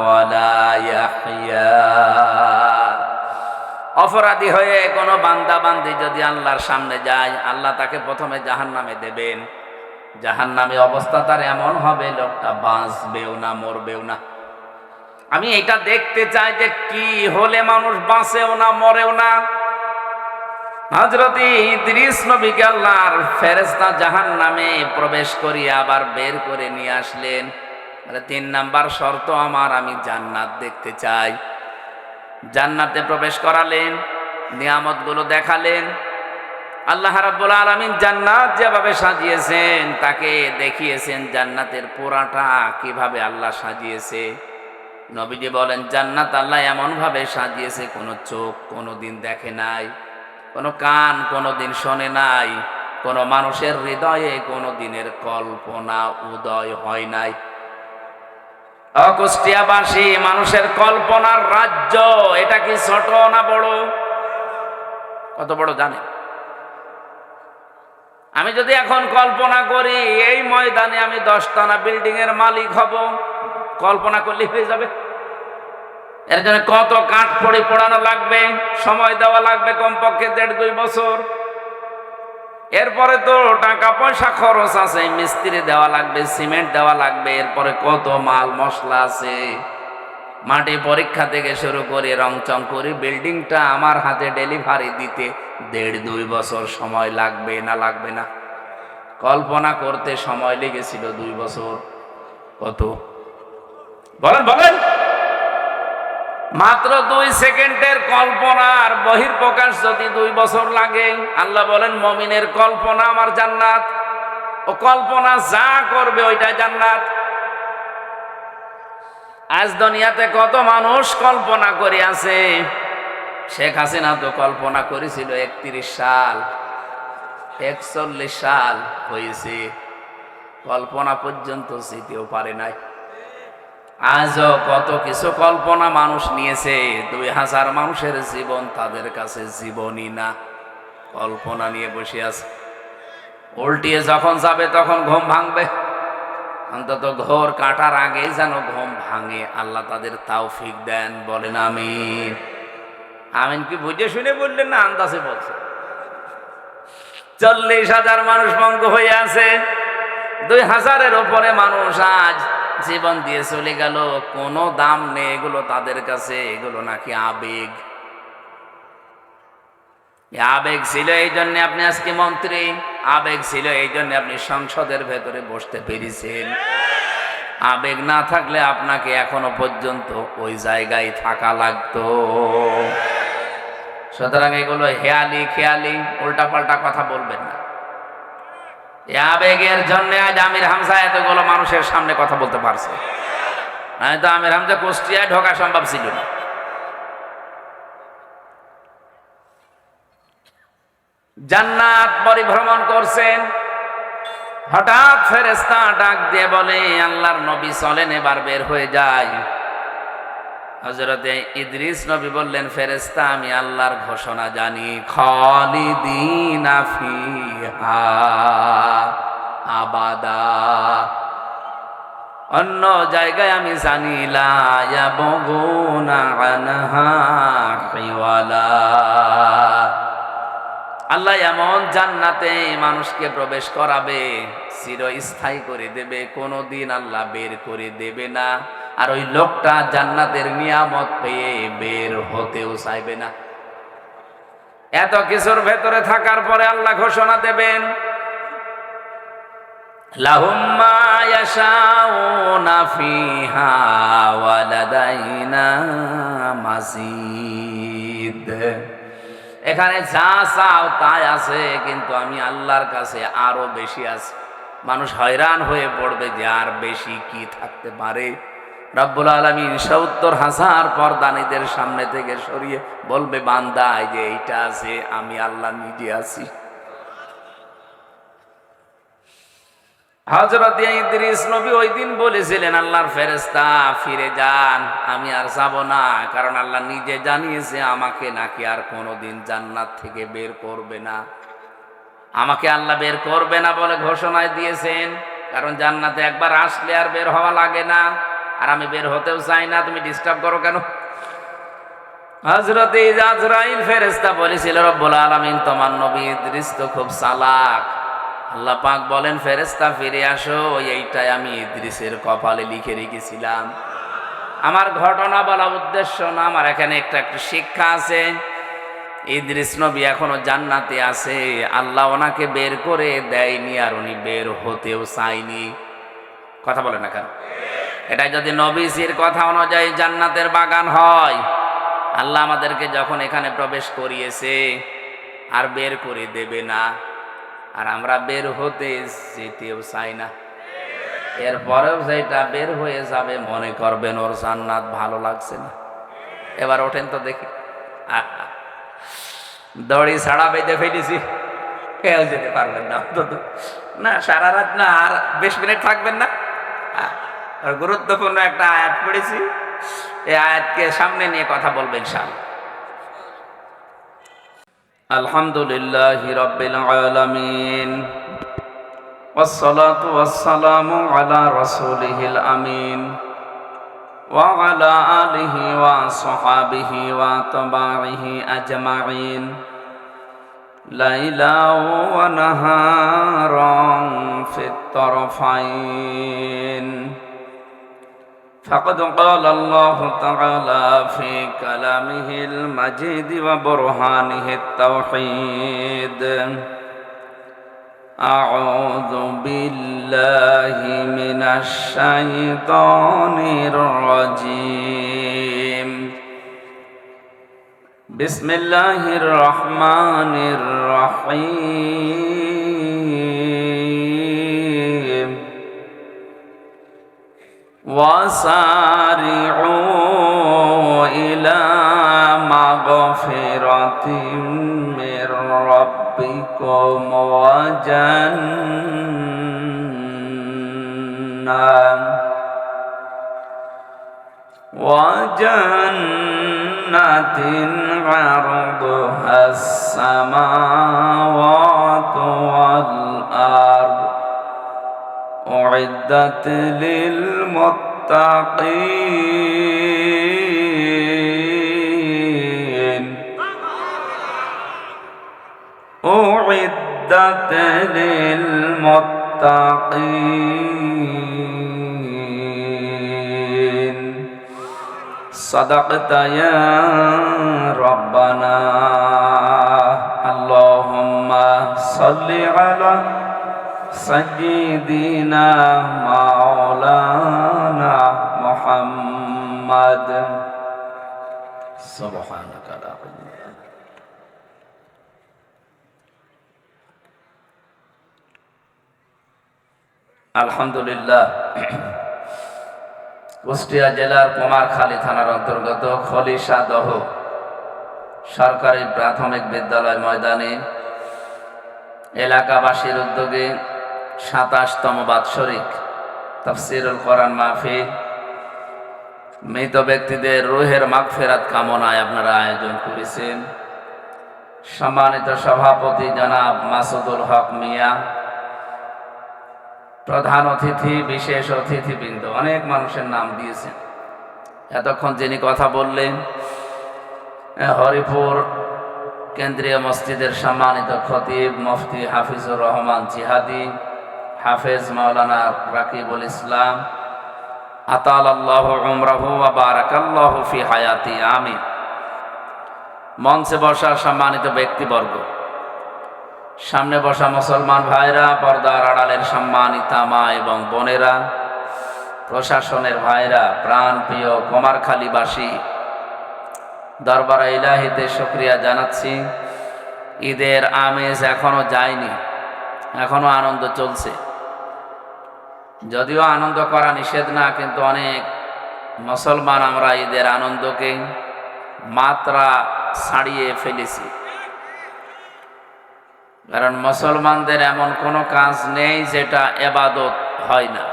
ওয়ালা ইয়াহইয়া। অপরাধী হয়ে কোনো বান্দা বান্দি যদি আল্লাহর সামনে যায়, আল্লাহ তাকে প্রথমে জাহান্নামে দেবেন। জাহান্নামে অবস্থা তার এমন হবে, লোকটা বাঁচবেও না, মরবেও না। আমি এটা দেখতে চাই যে কি হলে মানুষ বাঁচেও না, মরেও না। হযরত ইদ্রিস নবীকে আল্লাহর ফেরেশতা জাহান্নামে প্রবেশ করিয়ে আবার বের করে নিয়ে আসলেন। তিন নাম্বার শর্ত আমার, আমি জান্নাত দেখতে চাই। জান্নাতে প্রবেশ করালেন, নিয়ামতগুলো দেখালেন। আল্লাহ রাব্বুল আলামিন জান্নাত যেভাবে সাজিয়েছেন, তাকে দেখিয়েছেন জান্নাতের পুরাটা কিভাবে আল্লাহ সাজিয়েছে। নবীজি বলেন, জান্নাত আল্লাহ এমন ভাবে সাজিয়েছে, কোনো চোখ কোনোদিন দেখে নাই, কোনো কান কোনোদিন শোনে নাই, কোনো মানুষের হৃদয়ে কোনো দিনের কল্পনা উদয় হয় নাই। কুষ্টিয়াবাসী মানুষের কল্পনার রাজ্য, এটা কি ছোট না বড়? কত বড় জানেন? আমি যদি এখন কল্পনা করি এই ময়দানে আমি 10তলা বিল্ডিং এর মালিক হব, কল্পনা করলে হয়ে যাবে? এর জন্য কত কাঠ খড়ি পোড়ানো লাগবে, সময় দেওয়া লাগবে কমপক্ষে 1.5-2 বছর। এরপরে তো টাকা পয়সা খরচ আছে, মিস্ত্রি দেওয়া লাগবে, সিমেন্ট দেওয়া লাগবে, এরপরে কত মাল মশলা আছে। মাটি পরীক্ষা থেকে শুরু করে রংচং করে বিল্ডিংটা আমার হাতে ডেলিভারি দিতে 1.5-2 বছর সময় লাগবে না লাগবে না? কল্পনা করতে সময় লেগেছিল 2 বছর। কত বলেন বলেন? মাত্র 2 সেকেন্ডের কল্পনার বহিঃপ্রকাশ যদি 2 বছর লাগে। আল্লাহ বলেন, মুমিনের কল্পনা আমার জান্নাত, ও কল্পনা যা করবে ওইটা জান্নাত। আজ দুনিয়াতে কত মানুষ কল্পনা করে আছে। শেখ হাসিনা তো কল্পনা করেছিল 31 সাল, 41 সাল হয়েছে, কল্পনা পর্যন্ত জিতেও পারে নাই। আজও কত কিছু কল্পনা মানুষ নিয়েছে, 2000 মানুষের জীবন তাদের কাছে জীবনই না, কল্পনা নিয়ে বসে আছে। উল্টিয়ে যখন যাবে তখন ঘুম ভাঙবে, অন্তত ঘোর কাটার আগেই যেন ঘুম ভাঙে। আল্লাহ তাদের তৌফিক দেন, বলেন আমিন। আমিন কি বুঝে শুনে বললেন না আন্দাজে বলছে? 40,000 মানুষ পঙ্গু হয়ে আছে, 2,000-এর উপরে মানুষ আজ জীবন দিয়ে চলে গেল। কোনো দাম নেই এগুলো তাদের কাছে, এগুলো নাকি আবেগ। আবেগ ছিল এই জন্য আপনি আজকে মন্ত্রী, আবেগ ছিল এই জন্য আপনি সংসদের ভেতরে বসতে পেরেছেন। আবেগ না থাকলে আপনাকে এখনো পর্যন্ত ওই জায়গায় থাকা লাগতো। সুতরাং এগুলো হেয়ালি খেয়ালি উল্টাপাল্টা কথা বলবেন না। আবেগের জন্য আজ আমির হামজা এতগুলো মানুষের সামনে কথা বলতে পারছে, নয়তো আমির হামজা কুষ্টিয়ায় ঢোকা সম্ভব ছিল না। জান্নাত পরিভ্রমণ করছেন, হঠাৎ ফেরেশতা ডাক দিয়ে বলে, আল্লাহর নবী চলেন এবার বের হয়ে যায়। হযরতে ইদ্রিস নবী বললেন, ফেরেশতা আমি আল্লাহর ঘোষণা জানি, খালিদিনা ফিহা আবাদা। অন্য জায়গায় আমি জানি লা ইয়াবগুনা আনহা হিওয়ালা। আল্লাহ এমন জান্নাতে মানুষকে প্রবেশ করাবে, চিরস্থায়ী করে দেবে, কোনোদিন আল্লাহ বের করে দেবে না। আর ওই লোকটা জান্নাতের নিয়ামত পেয়ে বের হতেও চাইবে না। এত কিছুর ভেতরে থাকার পরে আল্লাহ ঘোষণা দেবেন, লাহুম মা ইয়াশাউনা ফিহা ওয়া লাদাইনা মাজিদ। এখানে যা চাও তাই আছে, কিন্তু আমি আল্লাহর কাছে আরো বেশি আছে। মানুষ হয়রান হয়ে পড়বে যে আর বেশি কি থাকতে পারে। রব্বুল আলামিন 70,000 পর্দানীদের সামনে থেকে সরিয়ে বলবে, বান্দা এই যে এইটা আছে, আমি আল্লাহ নিজে আছি। হযরত ইদ্রিস নবী ওই দিন বলেছিলেন, আল্লাহর ফেরেশতা ফিরে যান, আমি আর যাব না, কারণ আল্লাহ নিজে জানিয়েছে আমাকে নাকি আর কোনোদিন জান্নাত থেকে বের করবে না। আমাকে আল্লাহ বের করবে না বলে ঘোষণায় দিয়েছেন, কারণ জান্নাতে একবার আসলে আর বের হওয়া লাগে না। আর আমি বের হতেও চাই না, তুমি ডিস্টার্ব করো কেন? হযরত আজরাইল ফেরেশতা বলেছিল, রব্বুল আলামিন তোমার নবী ইদ্রিস তো খুব চালাক। আল্লাহ পাক বলেন, ফেরেশতা ফিরে আসো, এইটাই আমি ইদ্রিসের কপালে লিখে রেখেছিলাম। আমার ঘটনা বলা উদ্দেশ্য না, আমার এখানে একটা শিক্ষা আছে। ইদ্রিস নবী এখনো জান্নাতে আছে, আল্লাহ ওনাকে বের করে দেয়নি, আর উনি বের হতেও চাইনি। কথা বলে না কেন? এটা যদি নবীজির কথা অনুযায়ী জান্নাতের বাগান হয়, আল্লাহ আমাদেরকে যখন এখানে প্রবেশ করিয়েছে আর বের করে দেবে না, আর আমরা বের হতে যেতেও চাই না। এরপরেও যেটা বের হয়ে যাবে মনে করবেন ওর জান্নাত ভালো লাগছে না। এবার ওঠেন তো দেখি। দড়ি ছাড়া বেঁধে ফেলেছি, কেউ যেতে পারবেন না। না সারা রাত না, আর 20 মিনিট থাকবেন না। আর গুরুত্বপূর্ণ একটা আয়াত পড়েছি, এই আয়াতকে সামনে নিয়ে কথা বলবেন ইনশাআল্লাহ। আলহামদুলিল্লাহি রাব্বিল আলামিন, ওয়াসসালাতু ওয়াসসালামু আলা রাসূলিহিল আমিন ওয়া আলা আলিহি ওয়া সাহবিহি ওয়া তাবাইহি আজমাইন, লাইলা ওয়া নাহারান ফিত তারফাইন। فقد قال الله تعالى في كلامه المجيد وبرهانه التوحيد، أعوذ بالله من الشيطان الرجيم، بسم الله الرحمن الرحيم، وسارعوا إلى مغفرة من ربكم وجنة عرضها السماوات والأرض أعدت للمتقين، أعدت والعاقبة للمتقين صدقت يا ربنا اللهم صل على سيدنا مولانا محمد سبحانك لا علم لنا আলহামদুলিল্লাহ। কুষ্টিয়া জেলার কুমারখালী থানার অন্তর্গত খলিশাদহ সরকারি প্রাথমিক বিদ্যালয় ময়দানে এলাকাবাসীর উদ্যোগে ২৭তম বাৎসরিক তাফসীরুল কোরআন মাহফিল মৃত ব্যক্তিদের রূহের মাগফিরাত কামনায় আপনারা আয়োজন করেছেন। সম্মানিত সভাপতি জনাব মাসুদুল হক মিয়া, প্রধান অতিথি, বিশেষ অতিথিবৃন্দ, অনেক মানুষের নাম দিয়েছেন। এতক্ষণ যিনি কথা বললেন হরিপুর কেন্দ্রীয় মসজিদের সম্মানিত খতিব মুফতি হাফিজুর রহমান জিহাদি, হাফেজ মাওলানা রাকিবুল ইসলাম, আতালাল্লাহু উমরাহু ওয়া বারাকাল্লাহু ফি হায়াতি, আমিন। মঞ্চে বসা সম্মানিত ব্যক্তিবর্গ, সামনে বসা মুসলমান ভাইরা, পর্দার আড়ালের সম্মানিতা মা এবং বোনেরা, প্রশাসনের ভাইরা, প্রাণ প্রিয় কুমারখালীবাসী, দরবার ইলাহিতে শুকরিয়া জানাচ্ছি। ঈদের আমেজ এখনো যায়নি, এখনো আনন্দ চলছে। যদিও আনন্দ করা নিষেধ না, কিন্তু অনেক মুসলমান আমরা ঈদের আনন্দকে মাত্রা ছাড়িয়ে ফেলেছি। কারণ মুসলমানদের এমন কোনো কাজ নেই যেটা ইবাদত হয় না।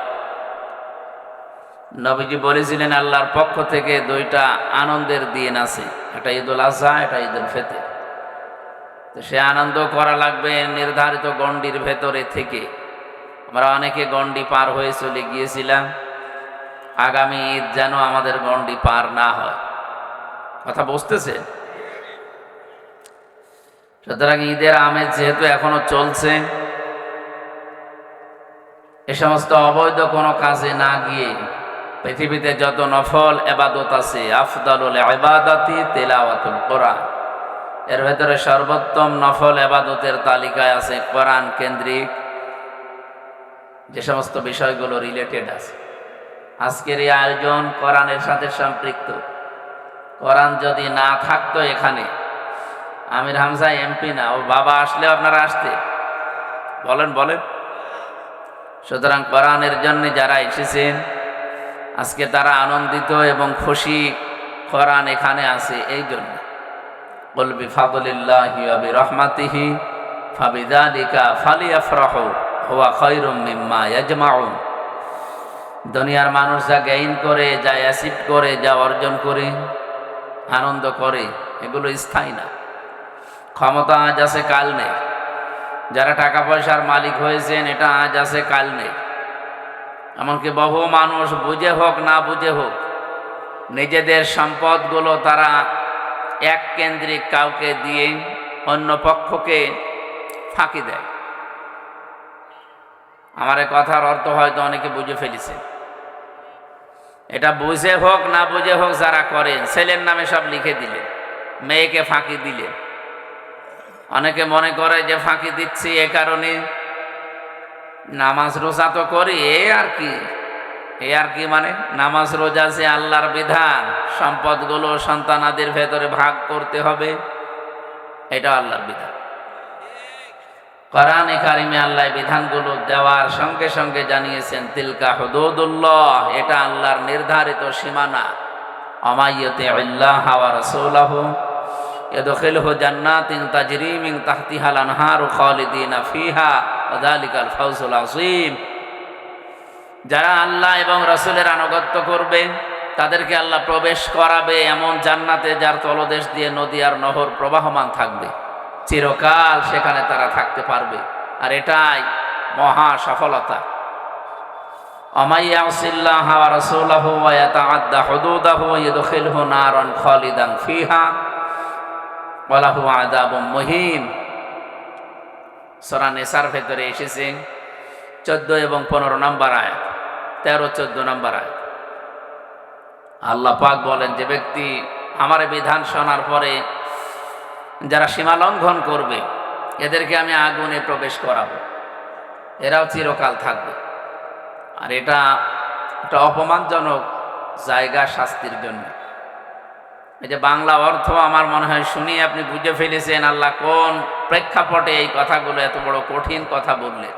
নবীজি বলেছিলেন আল্লাহর পক্ষ থেকে দুইটা আনন্দের দিন আছে, একটা ঈদুল আজহা, একটা ঈদুল ফিতর। তো সে আনন্দ করা লাগবে নির্ধারিত গণ্ডির ভেতরে থেকে। আমরা অনেকে গণ্ডি পার হয়ে চলে গিয়েছিলাম, আগামী ঈদ যেন আমাদের গণ্ডি পার না হয়। কথা বুঝতেছে? সুতরাং ঈদের আমেজ যেহেতু এখনো চলছে, এ সমস্ত অবৈধ কোনো কাজে না গিয়ে পৃথিবীতে যত নফল ইবাদত আছে, আফদালুল ইবাদাতি তিলাওয়াতুল কোরআন, এর ভেতরে সর্বোত্তম নফল ইবাদতের তালিকায় আছে কোরআন কেন্দ্রিক যে সমস্ত বিষয়গুলো রিলেটেড আছে। আজকের এই আয়োজন কোরআনের সাথে সম্পৃক্ত। কোরআন যদি না থাকতো এখানে, আমির হামজা এমপি না, ও বাবা আসলে আপনারা আসতে বলেন বলেন। সুতরাং কোরআনের জন্য যারা এসেছেন আজকে তারা আনন্দিত এবং খুশি, কোরআন এখানে আছে এই জন্য। কুল বিফাদলিল্লাহি ওয়া বিরহমাতিহি ফাবিযালিকা ফালিয়াফরাহু হুয়া খায়রুম মিম্মা ইয়াজমাউন। দুনিয়ার মানুষ যা গেইন করে, যা অ্যাচিভ করে, যা অর্জন করে, আনন্দ করে, এগুলো স্থায়ী না। ক্ষমতা আজ আছে কাল নেই। যারা টাকা পয়সার মালিক হয়েছেন এটা আজ আছে কাল নেই। এমনকি বহু মানুষ বুঝে হোক না বুঝে হোক নিজেদের সম্পদগুলো তারা এক কেন্দ্রিক কাউকে দিয়ে অন্য পক্ষকে ফাঁকি দেয়। আমার এই কথার অর্থ হয়তো অনেকে বুঝে ফেলেছে। এটা বুঝে হোক না বুঝে হোক যারা করেন, ছেলের নামে সব লিখে দিলেন, মেয়েকে ফাঁকি দিলেন। অনেকে মনে করে যে ফাঁকি দিচ্ছি এ কারণে নামাজ রোজা তো করি, এ আর কি মানে নামাজ রোজা যে আল্লাহর বিধান, সম্পদগুলো সন্তানাদের ভেতরে ভাগ করতে হবে, এটা আল্লাহর বিধান। কোরআনে কারিমে আল্লাহ বিধানগুলো দেওয়ার সঙ্গে সঙ্গে জানিয়েছেন তিলকা হুদুদুল্লাহ, এটা আল্লাহর নির্ধারিত সীমানা। আমাইয়ুতিল্লাহ ওয়া রাসূলাহু ইয়াদখিলহু জান্নাতিন তাজরি মিন তাহতিহাল আনহারু খালিদিনা ফিহা ওয়া যালিকাল ফাওজুল আযীম। যারা আল্লাহ এবং রাসূলের আনুগত্য করবে তাদেরকে আল্লাহ প্রবেশ করাবে এমন জান্নাতে যার তলদেশ দিয়ে নদী আর নহর প্রবাহমান থাকবে, চিরকাল সেখানে তারা থাকতে পারবে। আর এটাই মহা সফলতা। আমাইয়াসিল্লাহ ওয়া রাসূলাহু ওয়া ইয়াতাআদ্দা হুদুদাহু ইয়াদখিলহু নারান খালিদান ফিহা ওয়া লাহু আযাবুম মুহিন। সূরা নিসার ভেতরে এসেছে 14 এবং 15 নম্বর আয়াত, 13-14 নম্বর আয়াত। আল্লাহ পাক বলেন, যে ব্যক্তি আমার বিধান শোনার পরে যারা সীমা লঙ্ঘন করবে এদেরকে আমি আগুনে প্রবেশ করাবো, এরাও চিরকাল থাকবে। আর এটা একটা অপমানজনক জায়গা শাস্তির জন্য। এই যে বাংলা অর্থ আমার মনে হয় শুনি আপনি বুঝে ফেলেছেন আল্লাহ কোন প্রেক্ষাপটে এই কথাগুলো এত বড় কঠিন কথা বললেন।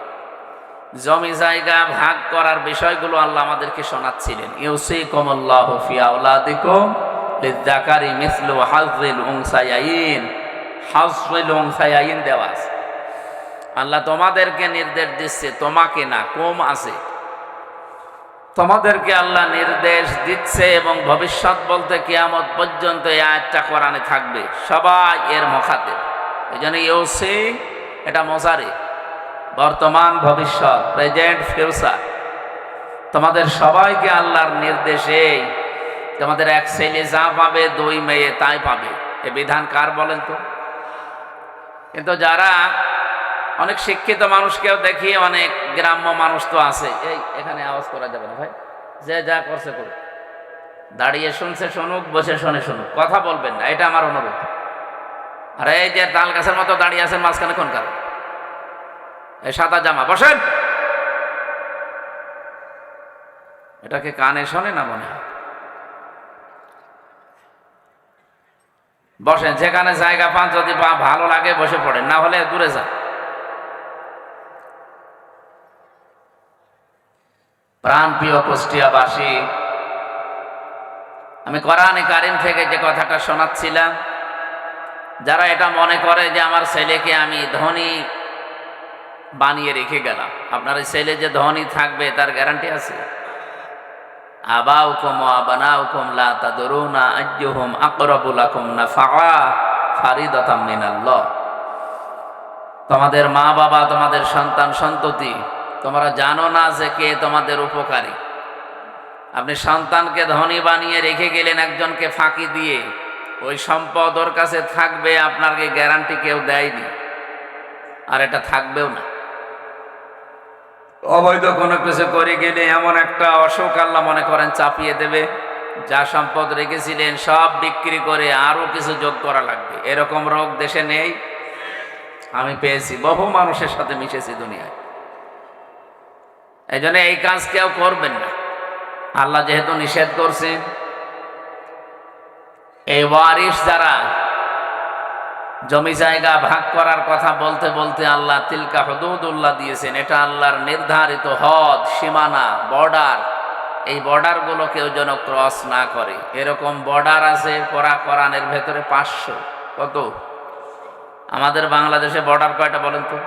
জমি জায়গা ভাগ করার বিষয়গুলো আল্লাহ আমাদেরকে শোনাচ্ছিলেন। ইউসিকুমুল্লাহু ফি আওলাদিকুম লিয-যাকারি মিসলু হাযযিল উনসায়াইন। হাযযিল উনসায়াইন দেওয়া আছে। আল্লাহ তোমাদেরকে নির্দেশ দিচ্ছে, তোমাকে না, কম আছে, তোমাদেরকে আল্লাহ নির্দেশ দিচ্ছে। এবং ভবিষ্যৎ বলতে কিয়ামত পর্যন্ত এই আয়াতটা কোরআনে থাকবে, সবাই এর মুখাতেব। এই জন্য ইউসি এটা মুজারি, বর্তমান ভবিষ্যৎ, প্রেজেন্ট ফিউচার। তোমাদের সবাইকে আল্লাহর নির্দেশে তোমাদের এক ছেলে যা পাবে, 2 মেয়ে তাই পাবে। এ বিধান কার বলেন তো? কিন্তু যারা অনেক শিক্ষিত মানুষকেও দেখি, অনেক গ্রাম্য মানুষ তো আছে, এই এখানে আওয়াজ করা যাবে না ভাই, যে যা করছে করুক, দাঁড়িয়ে শুনছে শুনুক, বসে শুনে শুনুক, কথা বলবেন না, এটা আমার অনুরোধ। আর এই যে তাল গাছের মতো দাঁড়িয়ে আছেন মাঝখানে কোন কারণ? এই সাদা জামা, বসেন। এটাকে কানে শোনে না মনে হয়? বসেন, যেখানে জায়গা পান, যদি ভালো লাগে বসে পড়েন, না হলে দূরে যান। প্রাণপ্রিয় কুষ্টিয়াবাসী, আমি কোরআনে কারিম থেকে যে কথাটা শোনাচ্ছিলাম, যারা এটা মনে করে যে আমার ছেলেকে আমি ধনী বানিয়ে রেখে গেলাম, আপনার ছেলে যে ধনী থাকবে তার গ্যারান্টি আছে? আবাউকুম ওয়া আবনাউকুম লা তাদরুনা আইয়ুহুম আকরাবু লাকুম নাফআ ফারিদাতাম মিনাল্লাহ। তোমাদের মা বাবা, তোমাদের সন্তান সন্ততি, তোমরা জানো না যে কে তোমাদের উপকারী। আপনি সন্তানকে ধনী বানিয়ে রেখে গেলেন একজনকে ফাঁকি দিয়ে, ওই সম্পদ ওর কাছে থাকবে, আপনাকে গ্যারান্টি কেউ দেয়নি, আর এটা থাকবেও না। অবৈধ কোনো কিছু করে গেলে এমন একটা অসুখ আল্লাহ মনে করেন চাপিয়ে দেবে, যা সম্পদ রেখেছিলেন সব বিক্রি করে আরো কিছু যোগ করা লাগবে। এরকম রোগ দেশে নেই? আমি পেয়েছি, বহু মানুষের সাথে মিশেছি দুনিয়ায়। এই জন্য এই কাজ কেউ করবেন না, আল্লাহ যেহেতু নিষেধ করছেন। এই ওয়ারিস যারা জমি জায়গা ভাগ করার কথা বলতে বলতে আল্লাহ তিলকা হুদুদুল্লাহ দিয়েছেন, এটা আল্লাহর নির্ধারিত হদ, সীমানা, বর্ডার। এই বর্ডারগুলো কেউ যেন ক্রস না করে, এরকম বর্ডার আছে কোরআনের ভেতরে 500। কত? আমাদের বাংলাদেশে বর্ডার কয়টা বলেন তো?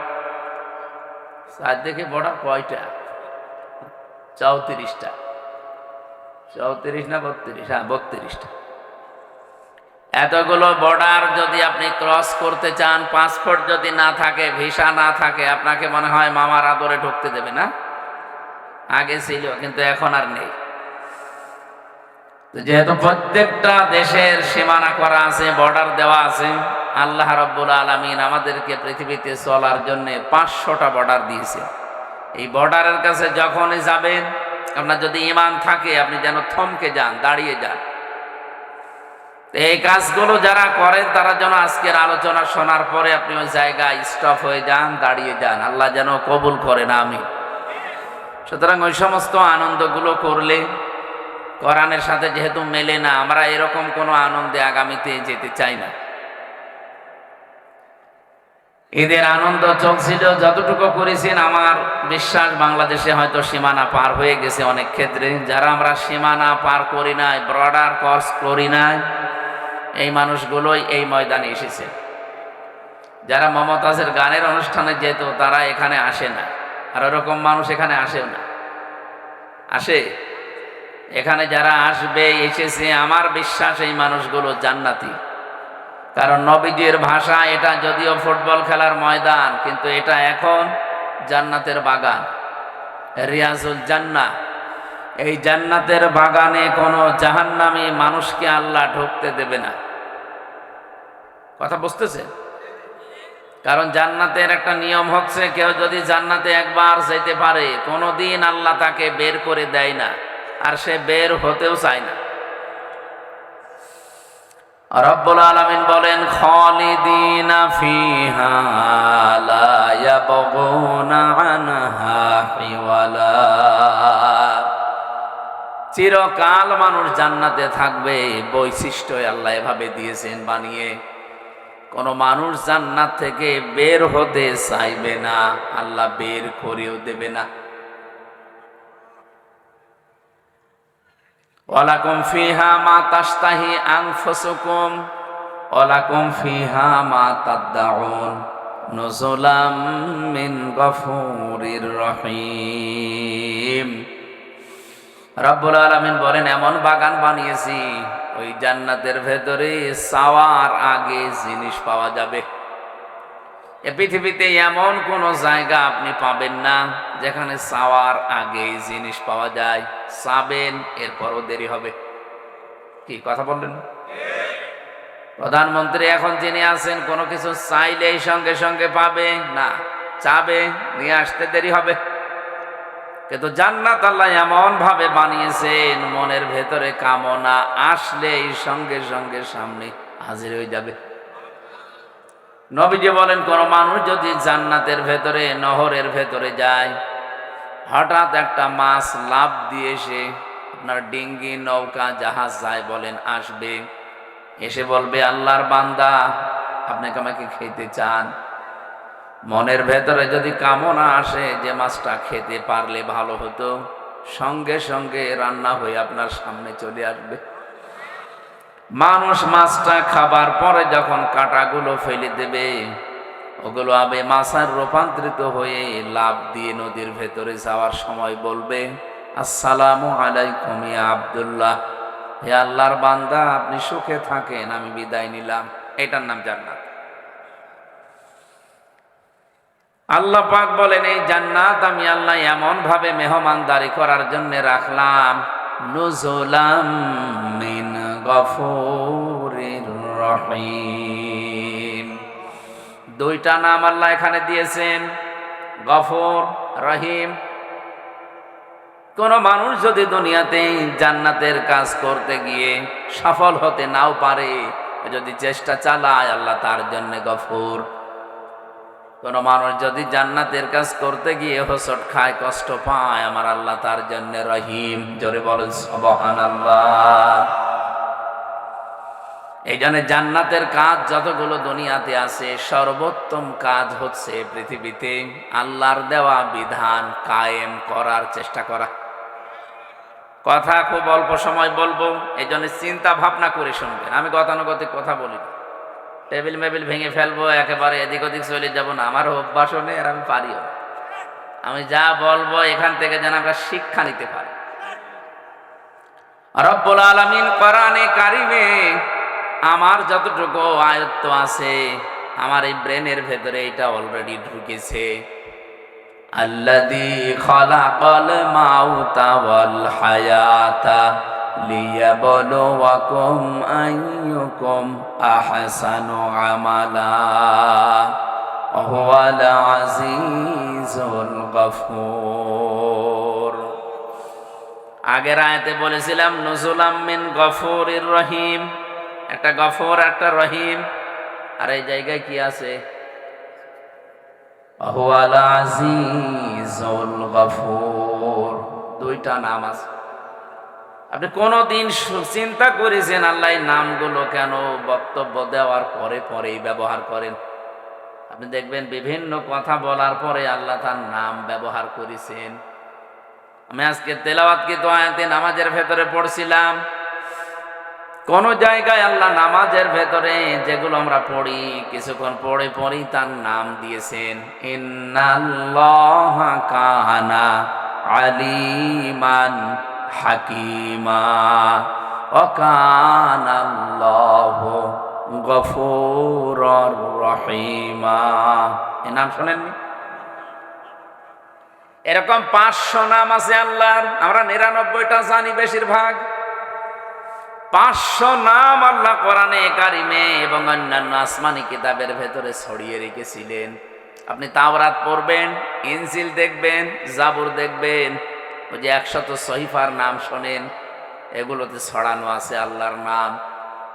দেখে বর্ডার কয়টা? 34টা। 34 না 32? হ্যাঁ, 32টা। এতগুলো বর্ডার যদি আপনি ক্রস করতে চান, পাসপোর্ট যদি না থাকে, ভিসা না থাকে, আপনাকে মনে হয় মামার আদরে ঢুকতে দেবে না? আগে ছিল, কিন্তু এখন আর নেই। যেহেতু প্রত্যেকটা দেশের সীমানা করা আছে, বর্ডার দেওয়া আছে, আল্লাহ রাব্বুল আলামিন আমাদেরকে পৃথিবীতে চলার জন্য 500টা বর্ডার দিয়েছে। এই বর্ডারের কাছে যখনই যাবেন, আপনার যদি ঈমান থাকে, আপনি যেন থমকে যান, দাঁড়িয়ে যান। এই কাজগুলো যারা করেন তারা যেন আজকের আলোচনা শোনার পরে আপনি ওই জায়গায় স্টপ হয়ে যান, দাঁড়িয়ে যান, আল্লাহ যেন কবুল করেন, আমিন। সুতরাং ওই সমস্ত আনন্দগুলো করলে কোরআনের সাথে যেহেতু মেলে না, আমরা এরকম কোনো আনন্দে আগামীতে যেতে চাই না। ঈদের আনন্দ চলছিল, যতটুকু করেছেন আমার বিশ্বাস বাংলাদেশে হয়তো সীমানা পার হয়ে গেছে অনেক ক্ষেত্রে। যারা আমরা সীমানা পার করি নাই, বর্ডার ক্রস করি নাই, এই মানুষগুলোই এই ময়দানে এসেছে। যারা মমতাজের গানের অনুষ্ঠানে যেত তারা এখানে আসে না, আর ওরকম মানুষ এখানে আসেও না। আসে? এখানে যারা আসবে, এসেছে, আমার বিশ্বাস এই মানুষগুলো জান্নাতি। কারণ নবীজির ভাষা, এটা যদিও ফুটবল খেলার ময়দান, কিন্তু এটা এখন জান্নাতের বাগান, রিয়াজুল জান্নাহ। এই জান্নাতের বাগানে কোনো জাহান্নামী মানুষকে আল্লাহ ঢুকতে দেবে না। কথা বুঝতেছে? কারণ জান্নাতের একটা নিয়ম হচ্ছে কেউ যদি জান্নাতে একবার যেতে পারে কোনোদিন আল্লাহ তাকে বের করে দেয় না, আর সে বের হতেও চায় না। রব্বুল আলামিন বলেন খালিদিনা ফিহা লা ইয়াবগুনা আনহা হিওয়ালা। চিরকাল মানুষ জান্নাতে থাকবে, বৈশিষ্ট্য আল্লাহ এভাবে দিয়েছেন বানিয়ে। কোন মানুষ জান্নাত থেকে বের হতে চাইবে না, আল্লাহ বের করেও দেবে না। ওয়ালাকুম ফিহা মা তাশতাহি আনফুসুকুম ওয়ালাকুম ফিহা মা তাদউন নুজুলাম মিন গফুরির রহিম। রব্বুল আলামিন বলেন এমন বাগান বানিয়েছি ওই জান্নাতের ভেতরে চাওয়ার আগে জিনিস পাওয়া যাবে। এ পৃথিবীতে এমন কোন জায়গা আপনি পাবেন না যেখানে চাওয়ার আগে জিনিস পাওয়া যায়। চাবেন এরপরও দেরি হবে। কি কথা বললেন? প্রধানমন্ত্রী এখন যিনি আছেন কোনো কিছু চাইলেই সঙ্গে সঙ্গে পাবে না, চাবে নিয়ে আসতে দেরি হবে। কিন্তু জান্নাত আল্লাহ এমন ভাবে বানিয়েছেন মনের ভেতরে কামনা আসলেই সঙ্গে সঙ্গে সামনে হাজির হয়ে যাবে। নবীজি বলেন কোন মানুষ যদি জান্নাতের ভেতরে নহরের ভেতরে যায়, হঠাৎ একটা মাছ লাফ দিয়ে এসে আপনার ডিঙ্গি নৌকা জাহাজ যায় বলেন আসবে, এসে বলবে আল্লাহর বান্দা আপনাকে আমাকে খেতে চান, মনের ভেতরে যদি কামনা আসে যে মাছটা খেতে পারলে ভালো হতো, সঙ্গে সঙ্গে রান্না হয়ে আপনার সামনে চলে আসবে। মানুষ মাছটা খাবার পরে যখন কাঁটাগুলো ফেলে দেবে, ওগুলো আবে মাছের রূপান্তরিত হয়ে লাফ দিয়ে নদীর ভেতরে যাওয়ার সময় বলবে আসসালামু আলাইকুম ইয়া আব্দুল্লাহ, হে আল্লাহর বান্দা আপনি সুখে থাকেন, আমি বিদায় নিলাম। এটার নাম জান্নাত। আল্লাহ পাক বলেন এই জান্নাত আমি আল্লাহ এমন ভাবে মেহমানদারি করার জন্য রাখলাম, নুজুলাম মিন গফুরির রহিম। দুইটা নাম আল্লাহ এখানে দিয়েছেন, গফুর, রহিম। কোন মানুষ যদি দুনিয়াতে জান্নাতের কাজ করতে গিয়ে সফল হতে নাও পারে, যদি চেষ্টা চালায় আল্লাহ তার জন্য গফুর। কোন মানুষ যদি জান্নাতের কাজ করতে গিয়ে হোঁচট খায়, কষ্ট পায়, আমার আল্লাহ তার জন্য রহিম। জোরে বলেন সুবহানাল্লাহ। এই জন্য জান্নাতের কাজ যতগুলো দুনিয়াতে আছে সর্বোত্তম কাজ হচ্ছে পৃথিবীতে আল্লাহর দেওয়া বিধান কায়েম করার চেষ্টা করা। কথা খুব অল্প সময় বলবো, এই জন্য চিন্তা ভাবনা করে শুনবেন। আমি গতানুগতিক কথা বলি না, টেবিল মেবিল ভেঙে ফেলবো, একেবারে এদিক ওদিক চলে যাব না, আমার অভ্যাসও নেই আর আমি পারিও না। আমি যা বলবো এখান থেকে যেন আমরা শিক্ষা নিতে পারি। রব্বুল আলামিন কোরআনে কারিমে আমার যতটুকু আয়ত্ত আছে, আমার এই ব্রেনের ভেতরে এটা অলরেডি ঢুকেছে। আল্লাযী খালাকাল মাউতা ওয়াল হায়াতা লিয়াবলুয়াকুম আইয়ুকুম আহসানু আমালা ওয়া হুয়াল আজিজুল গফুর। আগের আয়াতে বলেছিলাম নুজুলাম মিন গফুরির রহিম, একটা গফুর একটা রহিম। আর এই জায়গায় কি আছে? হুয়াল আজিজুল গফুর, দুইটা নাম আছে। আপনি কোনদিন চিন্তা করেছেন আল্লাহ এই নামগুলো কেন বক্তব্য দেওয়ার পরে পরেই ব্যবহার করেন? আপনি দেখবেন বিভিন্ন কথা বলার পরে আল্লাহ তার নাম ব্যবহার করেছেন। আমি আজকে তেলাওয়াতকৃত আয়াতে নামাজের ভেতরে পড়ছিলাম, কোন জায়গায় আল্লাহ নামাজের ভেতরে যেগুলো আমরা পড়ি কিছুক্ষণ পড়ে পড়ি তার নাম দিয়েছেন। ইন্নাল্লাহা কানা আলিমান হাকিমা ওয়া কানাল্লাহু গফুরুর রহিমা। এই নাম শোনেননি? এরকম 500 নাম আছে আল্লাহর, আমরা 99টা জানি বেশিরভাগ। 500 নাম আল্লাহ কোরআনে কারিমে এবং অন্যান্য আসমানি কিতাবের ভেতরে ছড়িয়ে রেখেছিলেন। আপনি তাওরাত পড়বেন, ইনজিল দেখবেন, জাবুর দেখবেন, ওই যে 100 সহিফার নাম শোনেন, এগুলোতে ছড়ানো আছে আল্লাহর নাম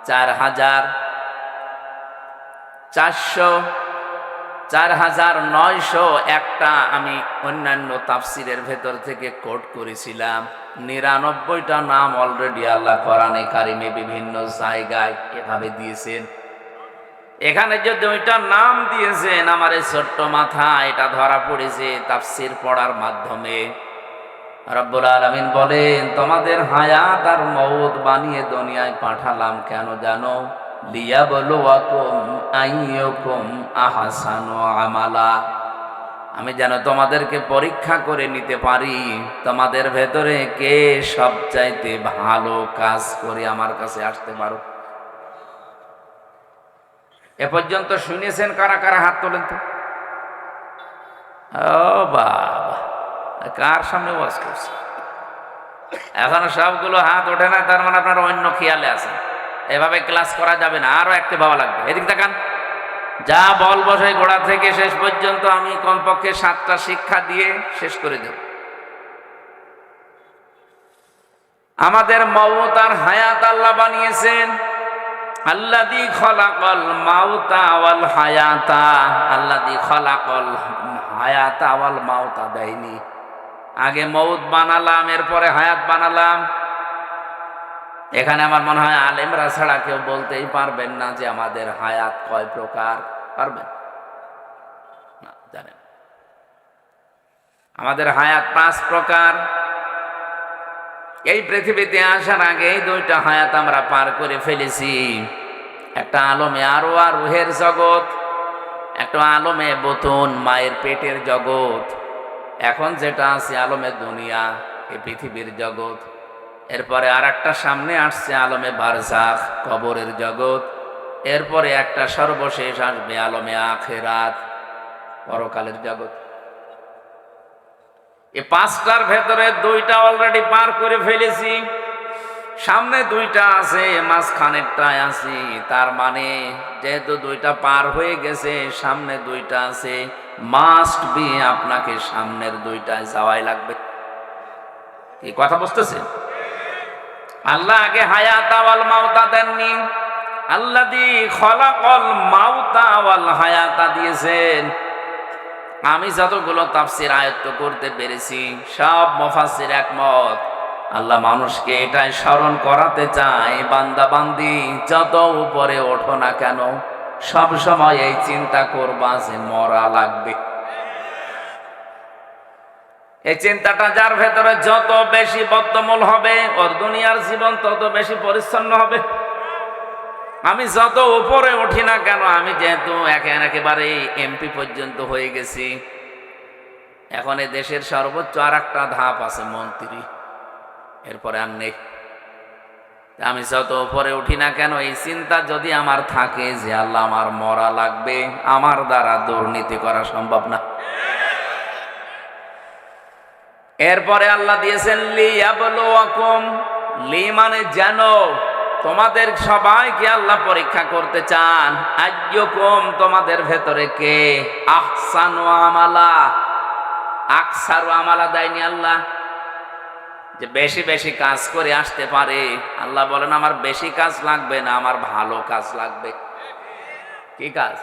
4,900 একটা। আমি অন্যান্য তাফসিরের ভেতর থেকে কোট করেছিলাম। 99টা নাম অলরেডি আল্লাহ কোরআনে কারিমে বিভিন্ন জায়গায় এভাবে দিয়েছেন। এখানে যে 2টা নাম দিয়েছেন, আমার এই ছোট্ট মাথা এটা ধরা পড়েছে তাফসির পড়ার মাধ্যমে। রব্বুল আলামিন বলেন, তোমাদের হায়াত আর মওত বানিয়ে দুনিয়ায় পাঠালাম কেন জানো? লিয়াবলুয়াকুম আইয়ুকুম আহসানু আমালা। আমি যেন তোমাদেরকে পরীক্ষা করে নিতে পারি, তোমাদের ভেতরে কে সবচাইতে ভালো কাজ করে আমার কাছে আসতে পারো। এ পর্যন্ত শুনেছেন কারা কারা? হাত তোলেন তো। ও বাবা, কার সামনে ওয়াজ করছে? এখনো সবগুলো হাত ওঠে না, তার মানে আপনারা অন্য খেয়ালে আছেন। এভাবে ক্লাস করা যাবে না, আরো একটি ভাবা লাগবে। এদিক দেখান, যা বলবো সেই গোড়া থেকে শেষ পর্যন্ত আমি কমপক্ষে 7টা শিক্ষা দিয়ে শেষ করে দেব। আমাদের মওত আর হায়াত আল্লাহ বানিয়েছেন। আল্লাযী খলাকাল মাউতা ওয়াল হায়াতা। আল্লাযী খলাকাল হায়াতা ওয়াল মাউতা দেয়নি, আগে মউত বানালাম, এরপরে হায়াত বানালাম। এখানে আমার মনে হয় আলেমরা ছাড়া কেউ বলতেই পারবেন না যে আমাদের হায়াত কয় প্রকার। পারবেন না? জানেন আমাদের হায়াত 5 প্রকার। এই পৃথিবীতে আসার আগে এই 2টা হায়াত আমরা পার করে ফেলেছি। একটা আলমে আরওয়াহ, রুহের জগৎ, একটা আলমে বতুন, মায়ের পেটের জগৎ। এখন যেটা আছে আলমে দুনিয়া, এই পৃথিবীর জগৎ। এরপরে আর একটা সামনে আসছে আলমে বারজাখ, কবরের জগৎ। এরপরে একটা সর্বশেষ আসবে আলমে আখিরাত, পরকালের জগৎ। এই 5টার ভেতরে 2টা অলরেডি পার করে ফেলেছি, সামনে 2টা আছে, মাঝখানেরটায় আছি। তার মানে যেহেতু 2টা পার হয়ে গেছে, সামনে 2টা আছে, মাস্ট বি আপনাকে সামনের 2টায় যাওয়াই লাগবে। এই কথা বুঝতেছেন? আল্লাহ আগে হায়াত ওয়াল মাউতা দেননি, আল্লাযী খলাকাল মাউতা ওয়াল হায়াতা দিয়েছেন। আমি যতগুলো তাফসীর আয়ত্ত করতে পেরেছি, সব মুফাসসির একমত। আল্লাহ মানুষকে এটাই স্মরণ করাতে চায়, বান্দা বান্দি যত উপরে ওঠো না কেন, সব সময় এই চিন্তা করবা যে মরা লাগবে। এই চিন্তাটা যার ভেতরে যত বেশি বদ্ধমূল হবে, ওর দুনিয়ার জীবন তত বেশি পরিচ্ছন্ন হবে। আমি যত উপরে উঠি না কেন, আমি যেহেতু একেবারে এমপি পর্যন্ত হয়ে গেছি, এখন এই দেশের সর্বোচ্চ আর একটা ধাপ আছে মন্ত্রী, এরপরে আর নেই। আমি যত উপরে উঠি না কেন, এই চিন্তা যদি আমার থাকে যে আল্লাহ আমার মরা লাগবে, আমার দ্বারা দুর্নীতি করা সম্ভব না। এরপরে আল্লাহ দিয়েছেন লিয়াবলুয়াকুম, লি মানে যেন, তোমাদের সবাইকে আল্লাহ পরীক্ষা করতে চান। আইয়ুকুম, তোমাদের ভেতরে কে আহসানু আমালা। আকসারু আমালা দেয়নি আল্লাহ, যে বেশি বেশি কাজ করে আসতে পারে। আল্লাহ বলেন আমার বেশি কাজ লাগবে না, আমার ভালো কাজ লাগবে। কি কাজ?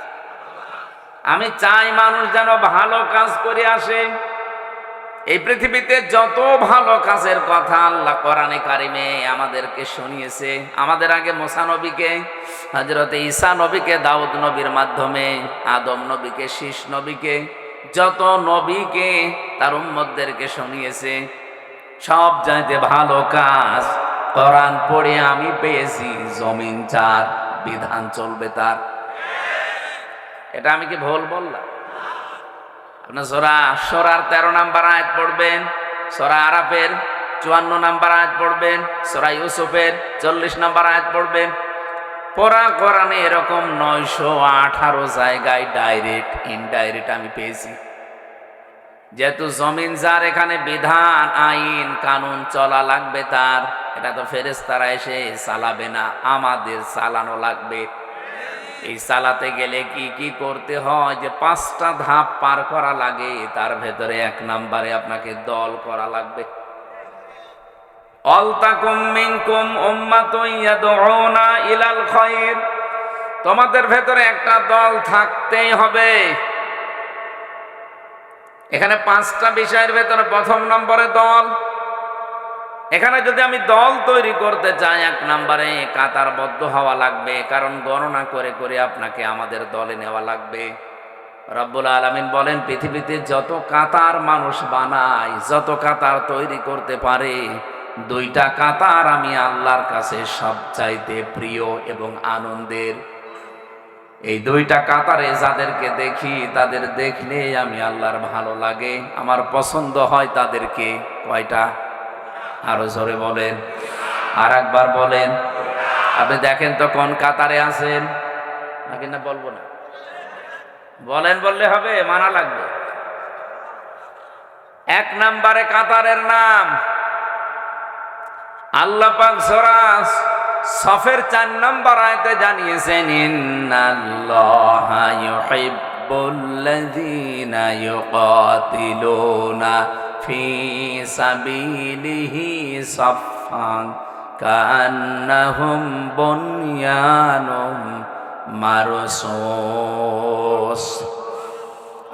আমি চাই মানুষ যেন ভালো কাজ করে আসে। এই পৃথিবীতে যত ভালো কাজের কথা আল্লাহ কোরআনে কারিমে আমাদেরকে শুনিয়েছে, আমাদের আগে মুসা নবীকে, হযরতে ঈসা নবীকে দাউদ নবীর মাধ্যমে, আদম নবীকে, শীষ নবীকে, যত নবীকে তার উম্মতদেরকে শুনিয়েছে, সব চাইতে ভালো কাজ কোরআন পড়ে আমি পেয়েছি, জমিন যার বিধান চলবে তার। এটা আমি কি ভুল বললাম? আপনার সূরা 13 নম্বর আয়াত পড়বেন, সূরা আরাফের 54 নম্বর আয়াত পড়বেন, সূরা ইউসুফের 40 নম্বর আয়াত পড়বেন। পুরা কোরআনে এরকম 918 জায়গায় ডাইরেক্ট ইনডাইরেক্ট আমি পেয়েছি। যেহেতু জমিন যার, এখানে বিধান আইন কানুন চলা লাগবে তার। এটা তো ফেরেশতারা এসে চালাবে না, আমাদের চালানো লাগবে। এই চালাতে গেলে কি কি করতে হয়, যে 5টা ধাপ পার করা লাগে। তার ভেতরে 1 নম্বরে আপনাকে দল করা লাগবে। অলতাকুম মিনকুম উম্মাতুন ইয়াদউনা ইলাল খায়র, তোমাদের ভেতরে একটা দল থাকতেই হবে। এখানে 5টা বিষয়ের ভেতরে 1 নম্বরে দল। এখানে যদি আমি দল তৈরি করতে চাই, 1 নম্বরে কাতারবদ্ধ হওয়া লাগবে, কারণ গণনা করে করে আপনাকে আমাদের দলে নেওয়া লাগবে। রব্বুল আলামিন বলেন, পৃথিবীতে যত কাতার মানুষ বানায়, যত কাতার তৈরি করতে পারে, 2টা কাতার আমি আল্লাহর কাছে সবচাইতে প্রিয় এবং আনন্দের। এই 2টা কাতারে যাদেরকে দেখি, তাদের দেখলে আমি আল্লাহর ভালো লাগে, আমার পছন্দ হয় তাদেরকে। কয়টা? আরো জোরে বলেন, আর একবার বলেন। আপনি দেখেন তো কোন কাতারে আছেন, নাকি না বলবো না? বলেন, বললে হবে, মানা লাগবে। 1 নম্বরে কাতারের নাম আল্লাহ পাক সূরা সফের 4 নম্বর আয়াতে জানিয়েছেন, ইন্নাল্লাহা ইউহিব্বুল্লাযীনা ইউকাতিলুনা ফি সাবিলিহি সাফফান কাআন্নাহুম বুনয়ানুম মারসুস।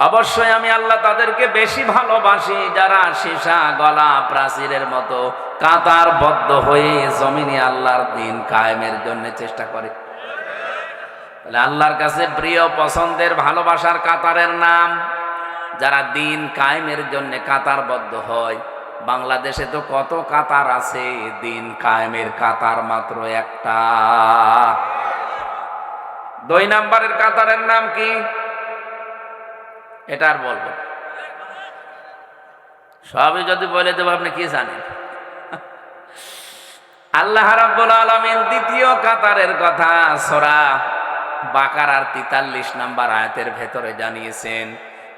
অবশ্যই আমি আল্লাহ তাদেরকে বেশি ভালোবাসি যারা সীসা গলা প্রাচীরের মতো কাতারবদ্ধ হয়ে জমিনে আল্লাহর দ্বীন কায়েমের জন্য চেষ্টা করে। তাহলে আল্লাহর কাছে প্রিয়, পছন্দের, ভালোবাসার কাতারের নাম যারা দ্বীন কায়েমের জন্য কাতারবদ্ধ হয়। বাংলাদেশে তো কত কাতার আছে, দ্বীন কায়েমের কাতার মাত্র একটা। 2 নম্বরের কাতারের নাম কি? এটা আর বলবো না, সবই যদি বলে দেবো আপনি কি জানেন। আল্লাহ রাব্বুল আলামিন 2য় কাতারের কথা সূরা বাকারার 43 নম্বর আয়াতের ভেতরে জানিয়েছেন,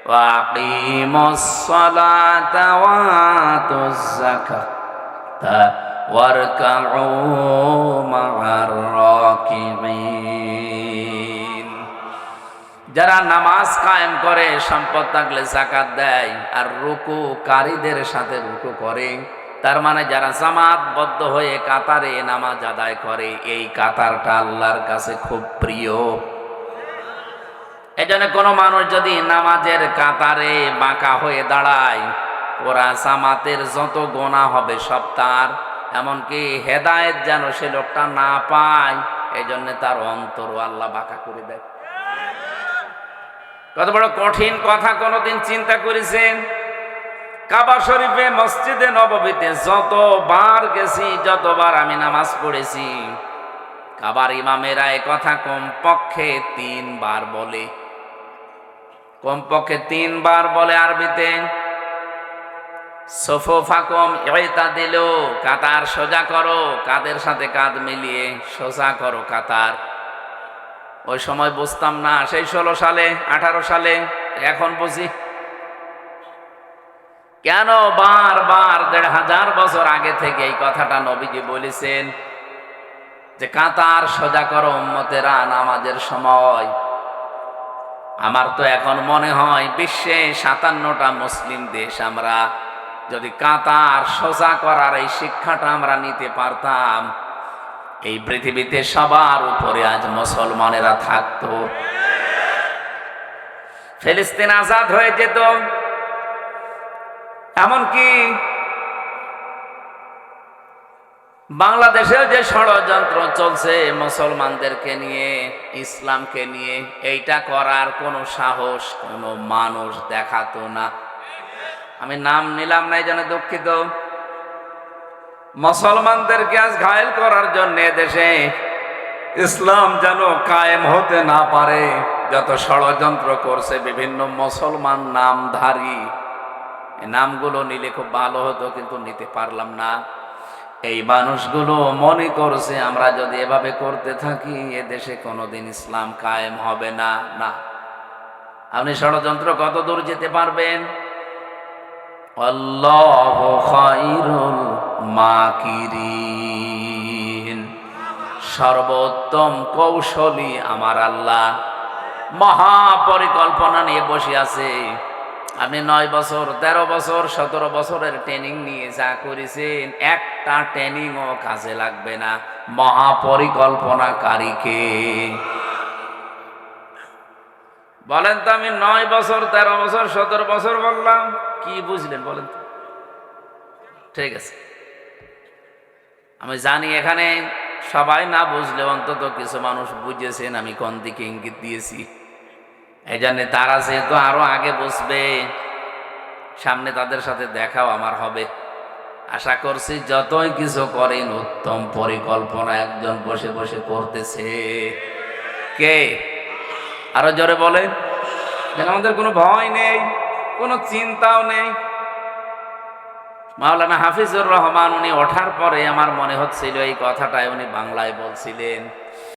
ওয়াকিমুস সালাতা ওয়া আতুজ যাকাতা ওয়ারকাউ মা'আর রাকিবিন। যারা নামাজ কায়েম করে, সম্পদ থাকলে যাকাত দেয়, আর রুকুকারীদের সাথে রুকু করে, তার মানে যারা জামাতবদ্ধ হয়ে কাতারে নামাজ আদায় করে, এই কাতারটা আল্লাহর কাছে খুব প্রিয়। এজন্য কোনো মানুষ যদি নামাজের কাতারে বাঁকা হয়ে দাঁড়ায়, ওরা জামাতের যত গুনাহ হবে সব তার, এমনকি হেদায়েত যেন সে লোকটা না পায়, এজন্য তার অন্তরও আল্লাহ বাঁকা করে দেয়। কত বড় কঠিন কথা, কোনদিন চিন্তা করেছেন? কাবা শরীফে, মসজিদে নববীতে যতবার গেছি, যতবার আমি নামাজ পড়েছি, কাবার ইমামেরা এ কথা কমপক্ষে 3 বার বলে। কমপক্ষে 3 বার বলে আরবিতে। সুফুফাকুম ইতাদিলু, কাতার সোজা করো, কাদের সাথে কাঁধ মিলিয়ে সোজা করো কাতার। ওই সময় বুঝতাম না, সেই 16 সালে 18 সালে, এখন বুঝি। কেন বারবার 1500 বছর আগে থেকে এই কথাটা নবীজি বলেছেন যে কাতার সোজা করো উম্মতেরা নামাজের সময়। আমার তো এখন মনে হয় বিশ্বে 57টা মুসলিম দেশ, আমরা যদি কাতার সোজা করার এই শিক্ষাটা আমরা নিতে পারতাম, এই পৃথিবীতে সবার উপরে আজ মুসলমানেরা থাকতো। ফিলিস্তিন আজাদ হয়ে যেত। এমনকি বাংলাদেশেও যে ষড়যন্ত্র চলছে মুসলমানদেরকে নিয়ে, ইসলামকে নিয়ে, এইটা করার কোনো সাহস কোনো মানুষ দেখাতো না। আমি নাম নিলাম না, এই জন্য দুঃখিত। মুসলমানদেরকে আজ ঘায়েল করার জন্য দেশে ইসলাম যেন কায়েম হতে না পারে যত ষড়যন্ত্র করছে বিভিন্ন মুসলমান নামধারী। এই নামগুলো নিলে খুব ভালো হতো, কিন্তু নিতে পারলাম না। এই মানুষগুলো মনে করছে আমরা যদি এভাবে করতে থাকি এ দেশে কোনোদিন ইসলাম কায়েম হবে না। না, আপনি ষড়যন্ত্র কত দূর যেতে পারবেন? আল্লাহু খায়রুল মাকিরিন। সর্বোত্তম কৌশলী আমার আল্লাহ, মহাপরিকল্পনা নিয়ে বসে আছে। আপনি 9 বছর 13 বছর 17 বছরের ট্রেনিং নিয়ে যা করেছেন, একটা ট্রেনিংও কাজে লাগবে না মহাপরিকল্পনাকারীকে। বলেন তো, আমি 9 বছর 13 বছর 17 বছর বললাম, কি বুঝলেন বলেন তো? ঠিক আছে, আমি জানি এখানে সবাই না বুঝলে অন্তত কিছু মানুষ বুঝেছেন আমি কোন দিকে ইঙ্গিত দিয়েছি। এই জন্য তারা যেহেতু আরো আগে বুঝবে, সামনে তাদের সাথে দেখাও আমার হবে। আশা করছি যতই কিছু করেন উত্তম পরিকল্পনা একজন বসে বসে করতেছে। কে? আরো জোরে বলেন, যেন আমাদের কোনো ভয় নেই, কোনো চিন্তাও নেই। মাওলানা হাফিজুর রহমান উনি ওঠার পরে আমার মনে হচ্ছিল এই কথাটাই উনি বাংলায় বলছিলেন।